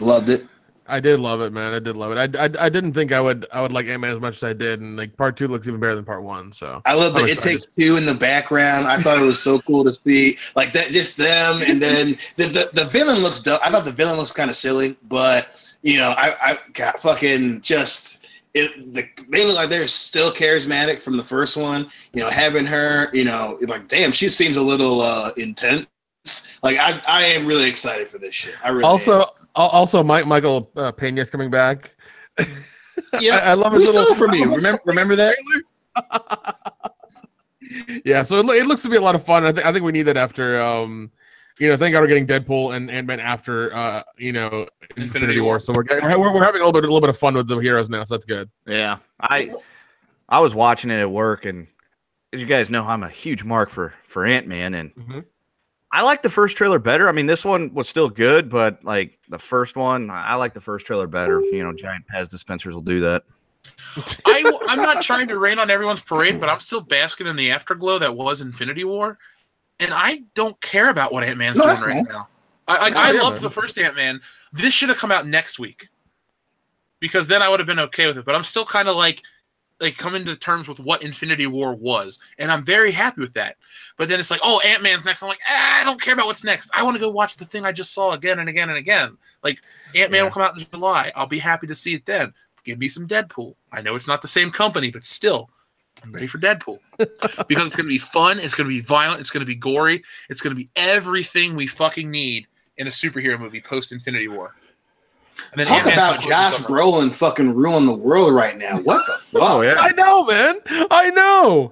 Loved it. I did love it, man. I did love it. I didn't think I would like Ant-Man as much as I did, and like part 2 looks even better than part 1. So I love the It Takes Two in the background. I thought it was so cool to see like that, just them, and then the villain looks dope. I thought the villain looks kind of silly, but you know, I got fucking just they look like they're still charismatic from the first one. You know, having her, you know, like damn, she seems a little intense. Like I am really excited for this shit. I really am. Also, Michael Pena's coming back. Yeah, I love his little for me. Remember that? Yeah, so it looks to be a lot of fun. I think we need that after, you know, thank God we're getting Deadpool and Ant-Man after, you know, Infinity War. So we're having a little bit of fun with the heroes now. So that's good. Yeah, I was watching it at work, and as you guys know, I'm a huge mark for Ant-Man, and. Mm-hmm. I like the first trailer better. I mean, this one was still good, but like the first one, I like the first trailer better. You know, giant Pez dispensers will do that. I'm not trying to rain on everyone's parade, but I'm still basking in the afterglow that was Infinity War, and I don't care about what Ant-Man's doing right now. I loved the first Ant-Man. This should have come out next week, because then I would have been okay with it. But I'm still kind of like coming to terms with what Infinity War was, and I'm very happy with that. But then it's like, oh, Ant-Man's next. I'm like, I don't care about what's next. I want to go watch the thing I just saw again and again and again. Like, Ant-Man will come out in July. I'll be happy to see it then. Give me some Deadpool. I know it's not the same company, but still, I'm ready for Deadpool. Because it's going to be fun, it's going to be violent, it's going to be gory, it's going to be everything we fucking need in a superhero movie post-Infinity War. And then talk about Josh Brolin fucking ruin the world right now. What the fuck? Oh, yeah. I know, man. I know.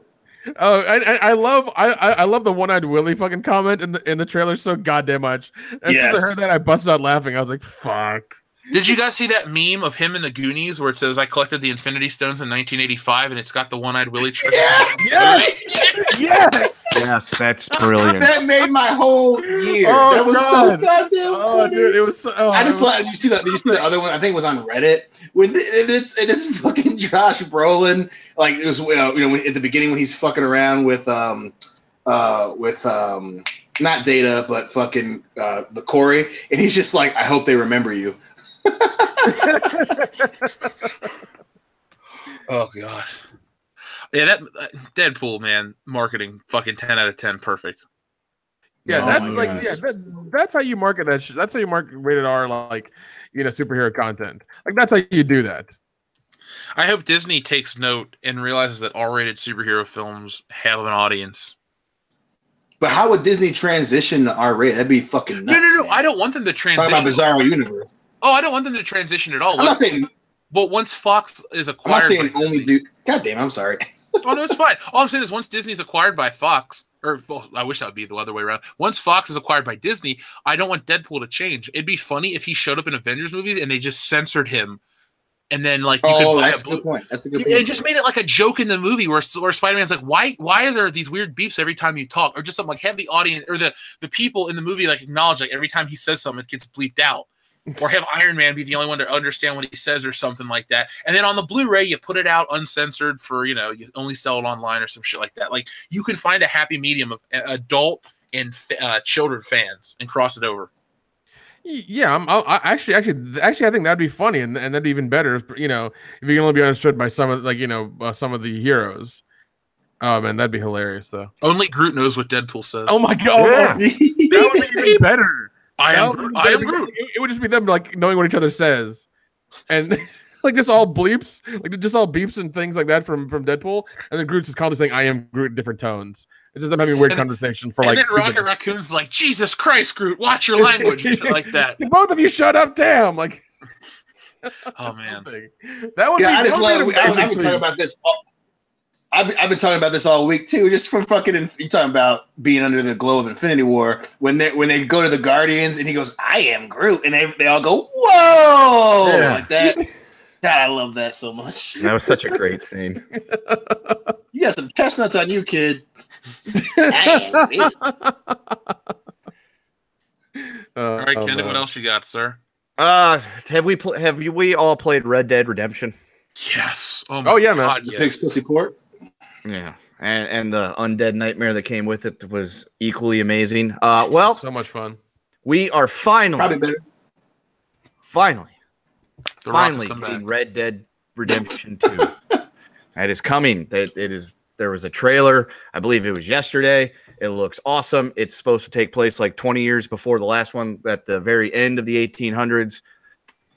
I love the one-eyed Willie fucking comment in the trailer so goddamn much. And since I heard that, I busted out laughing. I was like, fuck. Did you guys see that meme of him in the Goonies where it says, I collected the Infinity Stones in 1985, and it's got the one-eyed Willie trick? Yes! Yes, that's brilliant. That made my whole year. Oh, that was so goddamn funny. Dude, it was so... Oh, I just like, you see the other one? I think it was on Reddit. When it's fucking Josh Brolin, like, it was, you know, at the beginning when he's fucking around with not Data, but fucking the Corey, and he's just like, I hope they remember you. Oh god, yeah, that Deadpool, man, marketing fucking 10 out of 10, perfect. Yeah, that's how you market that shit. That's how you market rated R, like, you know, superhero content. Like, that's how you do that. I hope Disney takes note and realizes that R-rated superhero films have an audience. But how would Disney transition to R-rated? That'd be fucking nuts. No. I don't want them to transition. Talk about Bizarro Universe. Oh, I don't want them to transition at all. I'm not saying. But once Fox is acquired, I'm not saying only do. God damn, I'm sorry. Oh no, it's fine. All I'm saying is once Disney's acquired by Fox, or well, I wish that would be the other way around. Once Fox is acquired by Disney, I don't want Deadpool to change. It'd be funny if he showed up in Avengers movies and they just censored him, and then like you could buy that's a good point. That's a good point. And just made it like a joke in the movie where Spider-Man's like, why are there these weird beeps every time you talk, or just something like have the audience or the people in the movie like acknowledge like every time he says something it gets bleeped out. Or have Iron Man be the only one to understand what he says or something like that. And then on the Blu-ray, you put it out uncensored for, you know, you only sell it online or some shit like that. Like, you can find a happy medium of adult and children fans and cross it over. Yeah, actually, I think that'd be funny, and that'd be even better. You know, if you can only be understood by some of, like, you know, some of the heroes. Oh man, that'd be hilarious though. Only Groot knows what Deadpool says. Oh my god, yeah. That would be even better. I am Groot. It would just be them like knowing what each other says, and like just all bleeps, like just all beeps and things like that from Deadpool, and then Groot's just constantly saying "I am Groot" in different tones. It's just them having a weird conversation for like. And then Rocket Raccoon's like, "Jesus Christ, Groot, watch your language," and shit like that. Both of you shut up, damn! Like, oh man, that would be. I've been talking about this. I've been talking about this all week too. Just from fucking, you talking about being under the glow of Infinity War when they go to the Guardians and he goes, "I am Groot," and they all go, "Whoa!" Yeah. Like that. God, I love that so much. That was such a great scene. You got some chestnuts on you, kid. I am Groot. All right, Kenny, what else you got, sir? Have we all played Red Dead Redemption? Yes. Oh yeah, man. The pig's pussy port. Yeah, and the undead nightmare that came with it was equally amazing. Well, so much fun. We are finally finally getting Red Dead Redemption 2. That is coming. There was a trailer. I believe it was yesterday. It looks awesome. It's supposed to take place like 20 years before the last one, at the very end of the 1800s,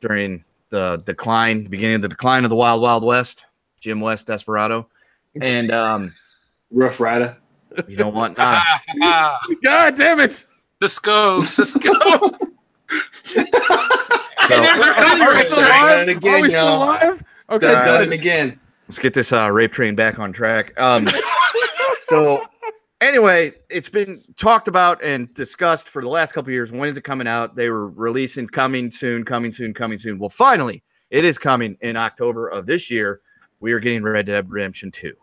during the beginning of the decline of the Wild Wild West. Jim West, Desperado, and Rough Rider. You don't want. God damn it, Cisco. Are we still alive? Okay, done it again. Let's get this rape train back on track. So anyway, it's been talked about and discussed for the last couple of years. When is it coming out? They were releasing coming soon. Well, finally, it is coming in October of this year. We are getting Red Dead Redemption 2.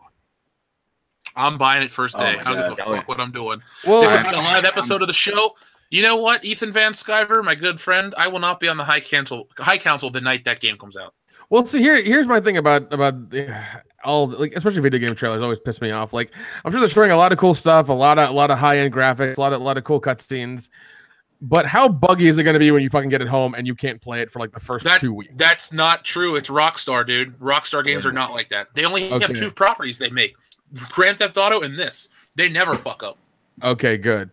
I'm buying it first day. I don't give a fuck what I'm doing. Well, if it's a live episode of the show, you know what, Ethan Van Sciver, my good friend, I will not be on the High Council the night that game comes out. Well, see, here's my thing about all, like, especially video game trailers always piss me off. Like, I'm sure they're showing a lot of cool stuff, a lot of high end graphics, a lot of cool cutscenes. But how buggy is it going to be when you fucking get it home and you can't play it for like the first 2 weeks? That's not true. It's Rockstar, dude. Rockstar games are not like that. They only have 2 properties they make: Grand Theft Auto and this. They never fuck up. Okay, good.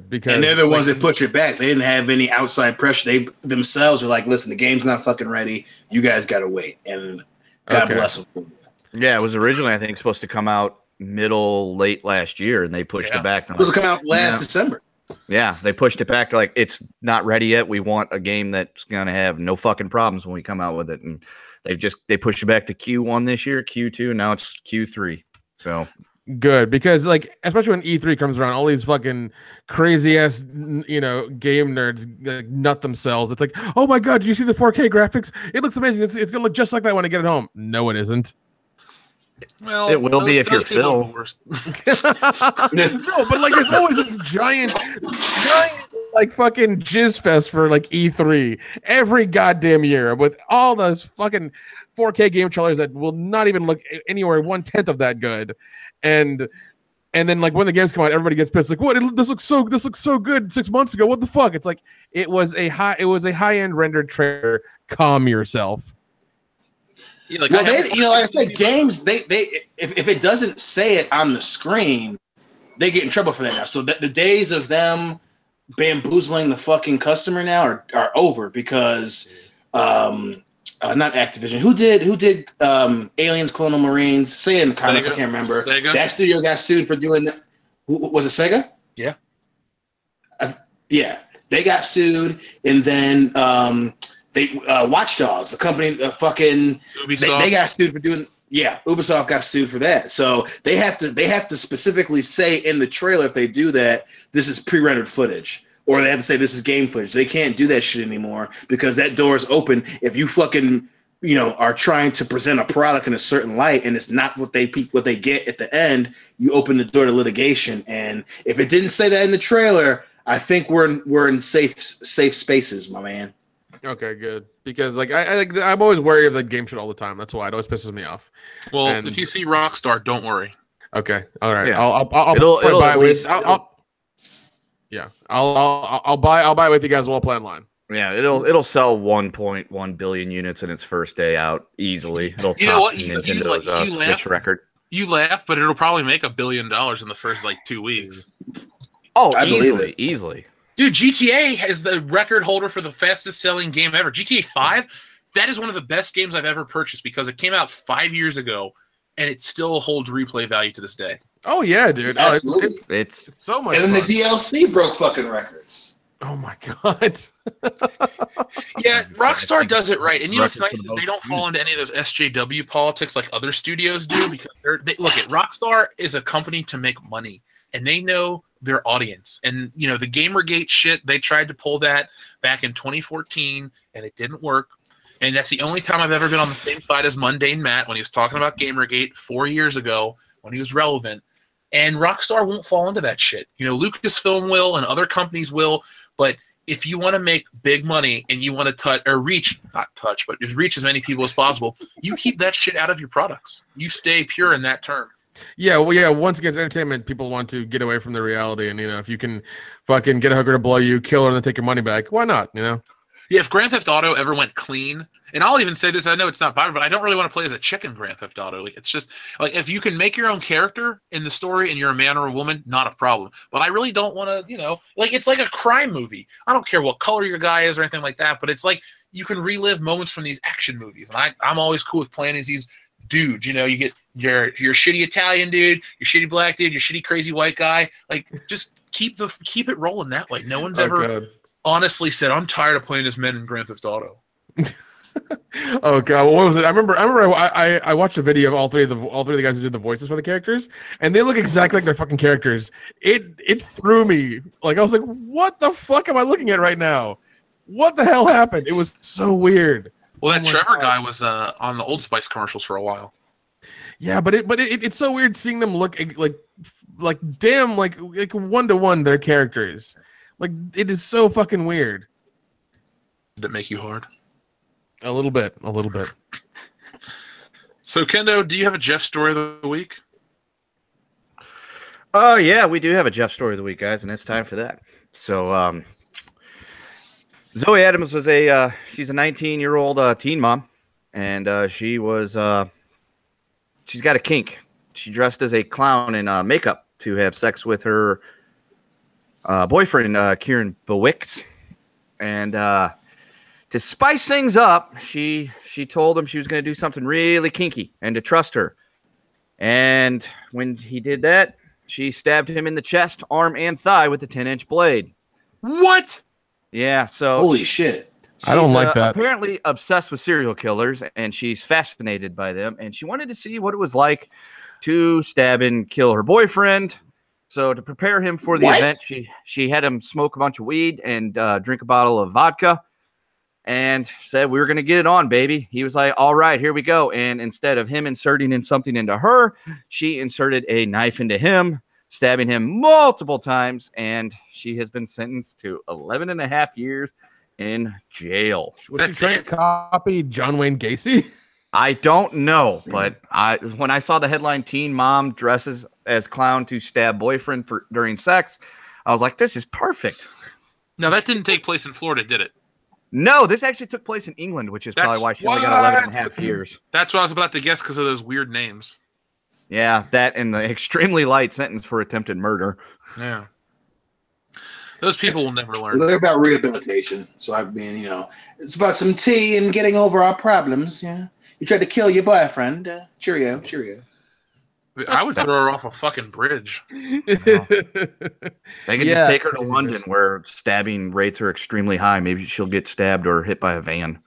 Because and they're the ones that push it back. They didn't have any outside pressure. They themselves are like, listen, the game's not fucking ready. You guys got to wait. And God bless them. Yeah, it was originally, I think, supposed to come out late last year, and they pushed it back. It was going to come out last December. Yeah, they pushed it back. Like, it's not ready yet. We want a game that's going to have no fucking problems when we come out with it. And they pushed it back to Q1 this year, Q2, and now it's Q3. So good, because like, especially when E3 comes around, all these fucking crazy ass, game nerds nut themselves. It's like, oh my god, did you see the 4K graphics? It looks amazing. It's gonna look just like that when I get it home. No, it isn't. Well, it will be if you're Phil. No, but like, there's always this giant like fucking jizz fest for like E3 every goddamn year with all those fucking 4K game trailers that will not even look anywhere 1/10 of that good, and then like when the games come out, everybody gets pissed. Like, what? This looks so good 6 months ago. What the fuck? It's like it was a high end rendered trailer. Calm yourself. Yeah, like, like I said, games they if it doesn't say it on the screen, they get in trouble for that now. So the days of them bamboozling the fucking customer now are over, because not Activision. Who did Aliens, Colonial Marines? Say it in the comments. I can't remember. Sega. That studio got sued for doing that. Was it Sega? Yeah. Yeah. They got sued, and then they Watch Dogs, the company, fucking Ubisoft. They got sued for doing. Yeah, Ubisoft got sued for that. So they have to specifically say in the trailer, if they do that, this is pre-rendered footage. Or they have to say this is game footage. They can't do that shit anymore, because that door is open. If you fucking, are trying to present a product in a certain light and it's not what they get at the end, you open the door to litigation. And if it didn't say that in the trailer, I think we're in safe spaces, my man. Okay, good. Because like I'm always wary of the game shit all the time. That's why it always pisses me off. Well, if you see Rockstar, don't worry. Okay, all right. Yeah. I'll buy it with you guys while playing line. Yeah, it'll sell 1.1 billion units in its first day out easily. It'll top Nintendo's Switch record. You laugh, but it'll probably make $1 billion in the first 2 weeks. Oh, easily. Dude, GTA is the record holder for the fastest selling game ever. GTA 5, that is one of the best games I've ever purchased, because it came out 5 years ago and it still holds replay value to this day. Oh yeah, dude. Absolutely. It's so much And then fun. the DLC broke fucking records. Oh my god. Yeah, Rockstar does it right. And what's nice is they don't fall into any of those SJW politics like other studios do, because look, Rockstar is a company to make money, and they know their audience. And the Gamergate shit, they tried to pull that back in 2014 and it didn't work. And that's the only time I've ever been on the same side as Mundane Matt when he was talking about Gamergate 4 years ago when he was relevant. And Rockstar won't fall into that shit. Lucasfilm will and other companies will, but if you want to make big money and you want to reach as many people as possible, you keep that shit out of your products. You stay pure in that term. Yeah, well, yeah. Once again, it's entertainment. People want to get away from the reality, and if you can fucking get a hooker to blow you, kill her, and then take your money back, why not? Yeah, if Grand Theft Auto ever went clean, and I'll even say this, I know it's not popular, but I don't really want to play as a chick in Grand Theft Auto. Like, it's just like if you can make your own character in the story and you're a man or a woman, not a problem. But I really don't want to, like it's like a crime movie. I don't care what color your guy is or anything like that, but it's like you can relive moments from these action movies, and I'm always cool with playing as these dudes. You get your shitty Italian dude, your shitty black dude, your shitty crazy white guy. Like, just keep it rolling that way. No one's ever honestly said, I'm tired of playing as men in Grand Theft Auto. Oh god, what was it? I remember I watched a video of all three of the guys who did the voices for the characters, and they look exactly like their fucking characters. It threw me. Like, I was like, what the fuck am I looking at right now? What the hell happened? It was so weird. Well, that Trevor guy was on the Old Spice commercials for a while. Yeah, but it's so weird seeing them look like damn like one-to-one their characters. Like, it is so fucking weird. Did it make you hard? A little bit. So, Kendo, do you have a Jeff story of the week? Oh, yeah, we do have a Jeff story of the week, guys, and it's time for that. So, Zoe Adams was she's a 19-year-old teen mom, and she's got a kink. She dressed as a clown in makeup to have sex with her boyfriend, Kieran Bewicks, and to spice things up, she told him she was going to do something really kinky and to trust her. And when he did that, she stabbed him in the chest, arm, and thigh with a 10-inch blade. What? Yeah, so... Holy shit. I don't like that. Apparently obsessed with serial killers, and she's fascinated by them, and she wanted to see what it was like to stab and kill her boyfriend. So to prepare him for the event, she had him smoke a bunch of weed and drink a bottle of vodka. And said, we were going to get it on, baby. He was like, all right, here we go. And instead of him inserting in something into her, she inserted a knife into him, stabbing him multiple times. And she has been sentenced to 11 and a half years in jail. Was she trying to copy John Wayne Gacy? I don't know, but when I saw the headline, teen mom dresses as clown to stab boyfriend during sex, I was like, this is perfect. No, that didn't take place in Florida, did it? No, this actually took place in England, which is probably why she only got 11 and a half years. That's what I was about to guess because of those weird names. Yeah, that and the extremely light sentence for attempted murder. Yeah. Those people will never learn. They're about rehabilitation. So I've been, it's about some tea and getting over our problems. Yeah. You tried to kill your boyfriend. Cheerio. I would throw her off a fucking bridge. They could just take her to London where stabbing rates are extremely high. Maybe she'll get stabbed or hit by a van.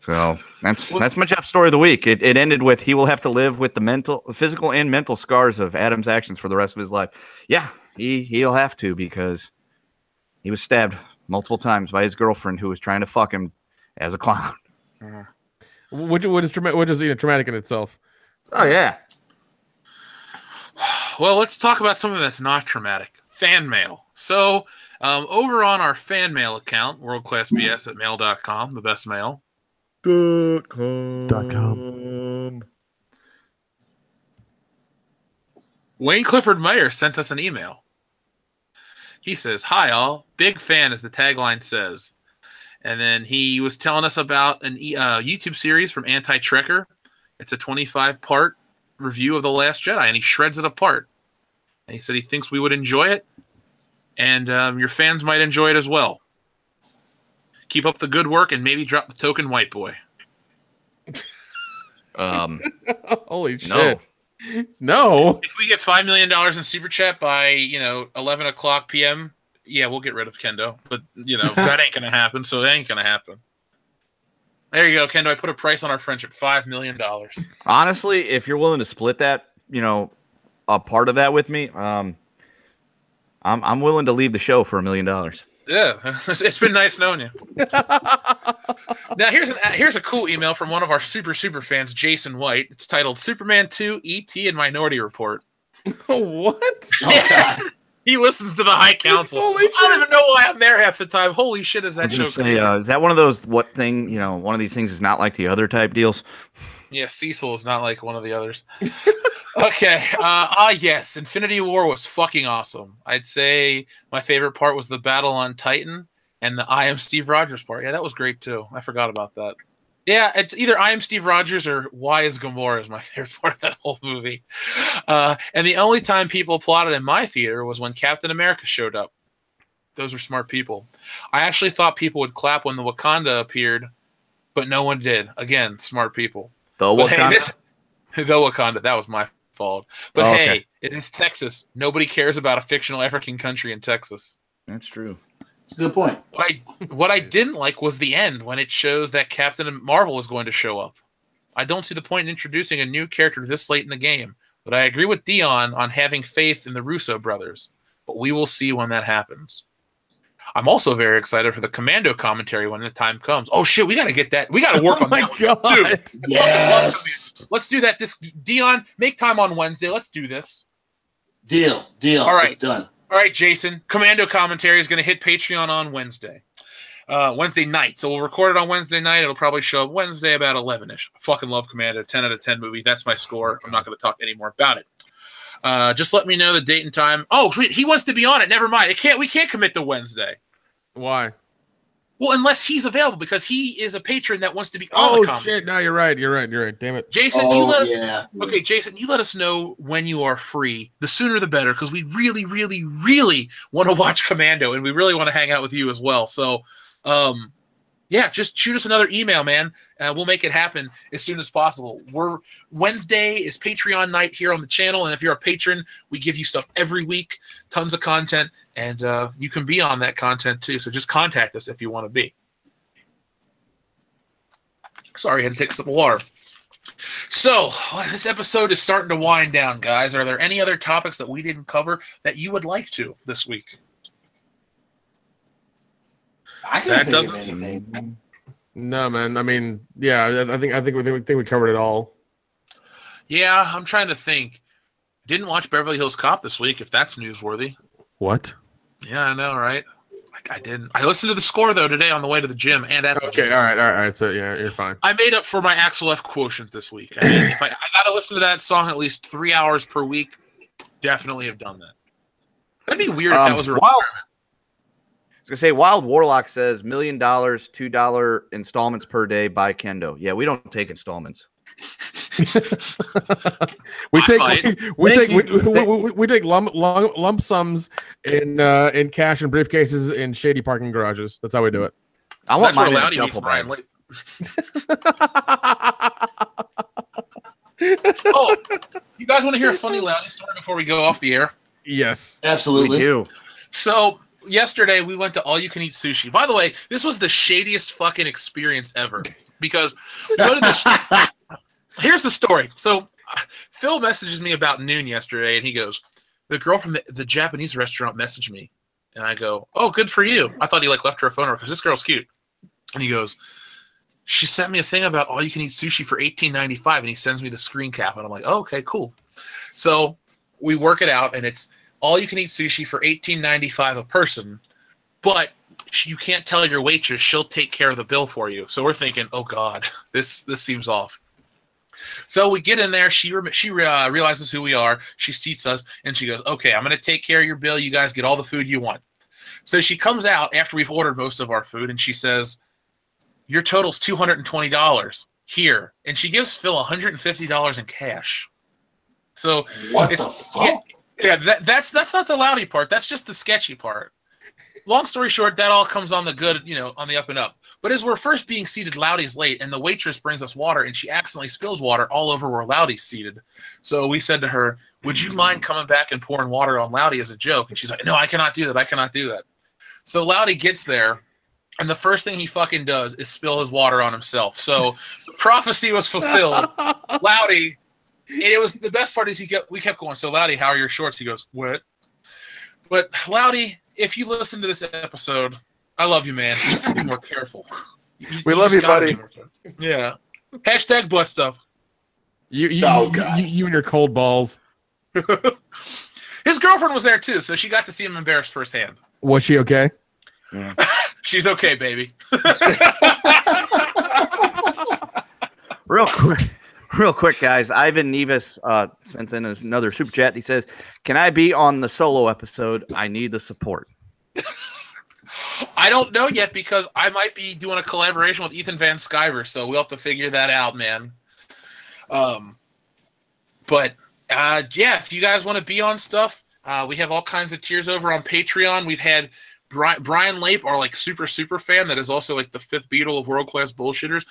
So that's my Jeff story of the week. It ended with he will have to live with the physical and mental scars of Adam's actions for the rest of his life. Yeah, he'll have to because he was stabbed multiple times by his girlfriend who was trying to fuck him as a clown. Which is traumatic in itself. Oh yeah. Well, let's talk about something that's not traumatic. Fan mail. So, over on our fan mail account, worldclassbs@mail.com, the best mail. .com. Wayne Clifford Mayer sent us an email. He says, "Hi all, big fan," as the tagline says. And then he was telling us about an YouTube series from Anti-Trekker. It's a 25-part review of The Last Jedi, and he shreds it apart. And he said he thinks we would enjoy it, and your fans might enjoy it as well. Keep up the good work, and maybe drop the token white boy. Holy shit. No. If we get $5 million in Super Chat by, 11 o'clock p.m., yeah, we'll get rid of Kendo, but that ain't gonna happen. So it ain't gonna happen. There you go, Kendo. I put a price on our friendship: $5 million. Honestly, if you're willing to split that, a part of that with me, I'm willing to leave the show for $1 million. Yeah, it's been nice knowing you. Now here's a cool email from one of our super fans, Jason White. It's titled "Superman 2, E.T. and Minority Report." What? Yeah. He listens to the High Council. I don't even know why I'm there half the time. Holy shit, is that show crazy? Is that one of those one of these things is not like the other type deals? Yeah, Cecil is not like one of the others. Okay. Yes, Infinity War was fucking awesome. I'd say my favorite part was the battle on Titan. And the I Am Steve Rogers part. Yeah, that was great too. I forgot about that. Yeah, it's either I Am Steve Rogers or Why is Gamora is my favorite part of that whole movie. And the only time people applauded in my theater was when Captain America showed up. Those are smart people. I actually thought people would clap when the Wakanda appeared, but no one did. Again, smart people. The Wakanda? Hey, the Wakanda. That was my fault. But hey, it is Texas. Nobody cares about a fictional African country in Texas. That's true. It's a good point. What I didn't like was the end when it shows that Captain Marvel is going to show up. I don't see the point in introducing a new character this late in the game, but I agree with Dion on having faith in the Russo brothers. But we will see when that happens. I'm also very excited for the Commando commentary when the time comes. Oh shit, we got to get that. We got to work on that. God. Dude, Yes. let's do that. Dion, make time on Wednesday. Let's do this. Deal. All right. It's done. All right, Jason. Commando commentary is going to hit Patreon on Wednesday. Wednesday night. So we'll record it on Wednesday night. It'll probably show up Wednesday about 11-ish. I fucking love Commando. 10 out of 10 movie. That's my score. I'm not going to talk any more about it. Just let me know the date and time. Oh, he wants to be on it. Never mind. We can't commit to Wednesday. Why? Well, unless he's available, because he is a patron that wants to be on the comment. Oh shit! No, you're right. Damn it, Jason. Okay, Jason. You let us know when you are free. The sooner the better, because we really, really, really want to watch Commando, and we really want to hang out with you as well. So, yeah, just shoot us another email, man. We'll make it happen as soon as possible. Wednesday is Patreon night here on the channel, and if you're a patron, we give you stuff every week, tons of content, and you can be on that content too. So just contact us if you want to be. Sorry, I had to take a sip of water. So this episode is starting to wind down, guys. Are there any other topics that we didn't cover that you would like to this week? I can't think of anything. No, man. I mean, yeah. I think we covered it all. Yeah, I'm trying to think. Didn't watch Beverly Hills Cop this week. If that's newsworthy. What? Yeah, I know, right? I didn't. I listened to the score though today on the way to the gym and at the gym. All right. So yeah, you're fine. I made up for my Axel F quotient this week. I mean, if I got to listen to that song at least 3 hours per week, definitely have done that. That'd be weird if that was a requirement. I was gonna say, Wild Warlock says $1 million, $2 installments per day by Kendo. Yeah, we don't take installments. we take lump sums in cash and briefcases in shady parking garages. That's how we do it. I want That's mine where in a duffel bag. Oh, you guys want to hear a funny Loudy story before we go off the air? Yes, absolutely. We do. So yesterday we went to All You Can Eat Sushi. By the way, this was the shadiest fucking experience ever because here's the story. So Phil messages me about noon yesterday, and he goes, "The girl from the Japanese restaurant messaged me," and I go, "Oh, good for you." I thought he left her a phone number because this girl's cute, and he goes, "She sent me a thing about All You Can Eat Sushi for $18.95," and he sends me the screen cap, and I'm like, "Oh, okay, cool." So we work it out, and it's All You Can Eat Sushi for $18.95 a person, but you can't tell your waitress; she'll take care of the bill for you. So we're thinking, "Oh God, this seems off." So we get in there. She realizes who we are. She seats us, and she goes, "Okay, I'm going to take care of your bill. You guys get all the food you want." So she comes out after we've ordered most of our food, and she says, "Your total's $220 here," and she gives Phil $150 in cash. So what the fuck? Yeah, that's not the Loudy part. That's just the sketchy part. Long story short, that all comes on the good, on the up and up. But as we're first being seated, Loudy's late, and the waitress brings us water, and she accidentally spills water all over where Loudy's seated. So we said to her, "Would you mind coming back and pouring water on Loudy as a joke?" And she's like, "No, I cannot do that. I cannot do that." So Loudy gets there, and the first thing he fucking does is spill his water on himself. So the prophecy was fulfilled. Loudy, it was the best part is we kept going. "So Loudy, how are your shorts?" He goes, "What?" But Loudy, if you listen to this episode, I love you, man. Be more careful. We love you, buddy. Yeah. Hashtag butt stuff. You and your cold balls. His girlfriend was there too, so she got to see him embarrassed firsthand. Was she okay? Yeah. She's okay, baby. Real quick, guys. Ivan Nevis sent in another super chat. He says, "Can I be on the solo episode? I need the support." I don't know yet because I might be doing a collaboration with Ethan Van Sciver, so we'll have to figure that out, man. But if you guys want to be on stuff, we have all kinds of tiers over on Patreon. We've had Brian Lape, our like super fan that is also like the fifth Beatle of World Class Bullshitters.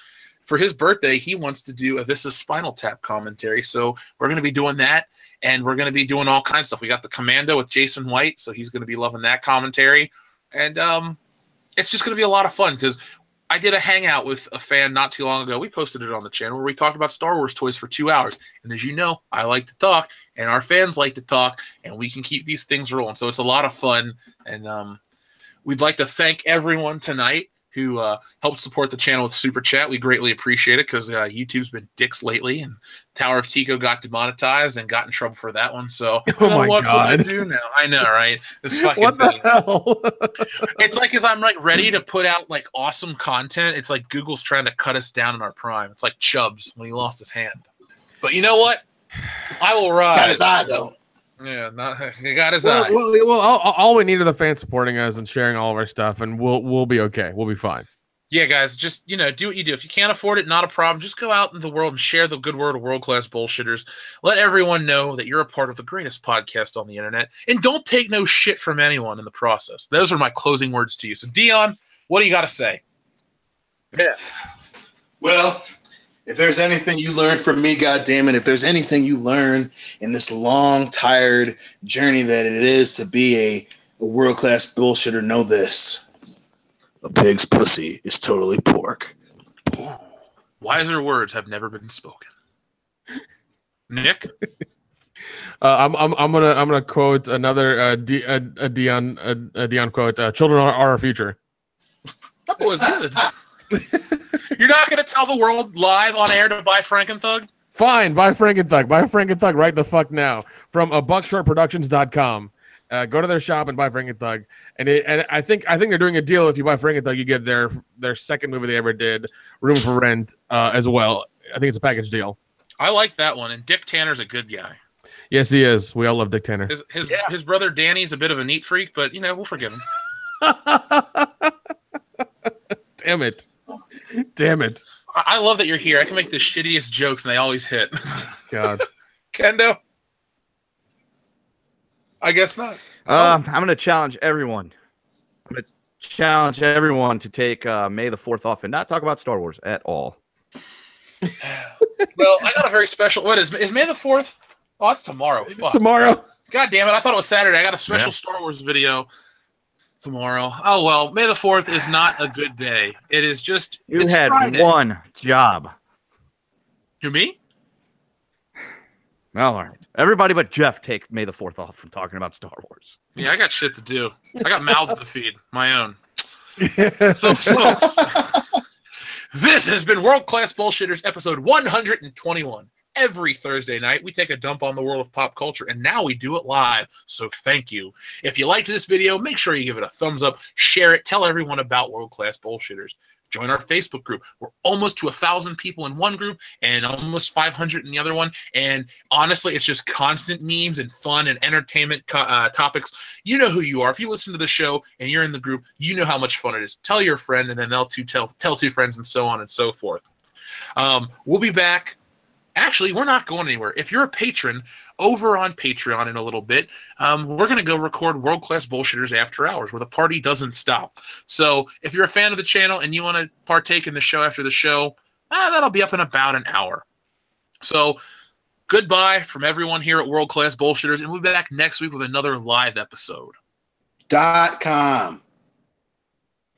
For his birthday, he wants to do a This Is Spinal Tap commentary. So we're going to be doing that, and we're going to be doing all kinds of stuff. We got the Commando with Jason White, so he's going to be loving that commentary. And it's just going to be a lot of fun because I did a hangout with a fan not too long ago. We posted it on the channel where we talked about Star Wars toys for 2 hours. And as you know, I like to talk, and our fans like to talk, and we can keep these things rolling. So it's a lot of fun, and we'd like to thank everyone tonight who helped support the channel with Super Chat. We greatly appreciate it because YouTube's been dicks lately, and Tower of Tico got demonetized and got in trouble for that one. So what can I do now? I know, right? This fucking what thing. The hell? It's like, as I'm like ready to put out like awesome content, it's like Google's trying to cut us down in our prime. It's like Chubbs when he lost his hand. But you know what? I will rise. Got his eye though. Yeah, he got his eye. Well, all we need are the fans supporting us and sharing all of our stuff, and we'll be okay. We'll be fine. Yeah, guys, just, do what you do. If you can't afford it, not a problem. Just go out in the world and share the good word of World Class Bullshitters. Let everyone know that you're a part of the greatest podcast on the internet, and don't take no shit from anyone in the process. Those are my closing words to you. So, Dion, what do you got to say? Yeah. Well, if there's anything you learned from me, goddammit, if there's anything you learn in this long, tired journey that it is to be a world-class bullshitter, know this. A pig's pussy is totally pork. Ooh, wiser words have never been spoken. Nick? I'm gonna quote another Dion quote. Children are our future. That was good. You're not going to tell the world live on air to buy Frankenthug? Fine, buy Frankenthug. Buy Frankenthug right the fuck now from buckshortproductions.com. Go to their shop and buy Frankenthug. And I think they're doing a deal. If you buy Frankenthug, you get their second movie they ever did, Room for Rent, as well. I think it's a package deal. I like that one. And Dick Tanner's a good guy. Yes, he is. We all love Dick Tanner. His brother Danny's a bit of a neat freak, but we'll forgive him. Damn it. Damn it. I love that you're here. I can make the shittiest jokes and they always hit. God. Kendo? I guess not. I'm going to challenge everyone. I'm going to challenge everyone to take May the 4th off and not talk about Star Wars at all. Well, I got a very special... What is May the 4th? Oh, it's tomorrow. It's tomorrow. God damn it. I thought it was Saturday. I got a special Star Wars video tomorrow. Oh, well, May the 4th is not a good day. It is just... You had Friday. One job. You, me? Well, all right. Everybody but Jeff take May the 4th off from talking about Star Wars. Yeah, I got shit to do. I got mouths to feed. My own. So, folks, this has been World Class Bullshitters, episode 121. Every Thursday night, we take a dump on the world of pop culture, and now we do it live, so thank you. If you liked this video, make sure you give it a thumbs up, share it, tell everyone about World Class Bullshitters. Join our Facebook group. We're almost to 1,000 people in one group and almost 500 in the other one, and honestly, it's just constant memes and fun and entertainment topics. You know who you are. If you listen to the show and you're in the group, you know how much fun it is. Tell your friend, and then they'll tell two friends, and so on and so forth. We'll be back. Actually, we're not going anywhere. If you're a patron, over on Patreon in a little bit, we're going to go record World Class Bullshitters After Hours, where the party doesn't stop. So if you're a fan of the channel and you want to partake in the show after the show, that'll be up in about an hour. So goodbye from everyone here at World Class Bullshitters, and we'll be back next week with another live episode. .com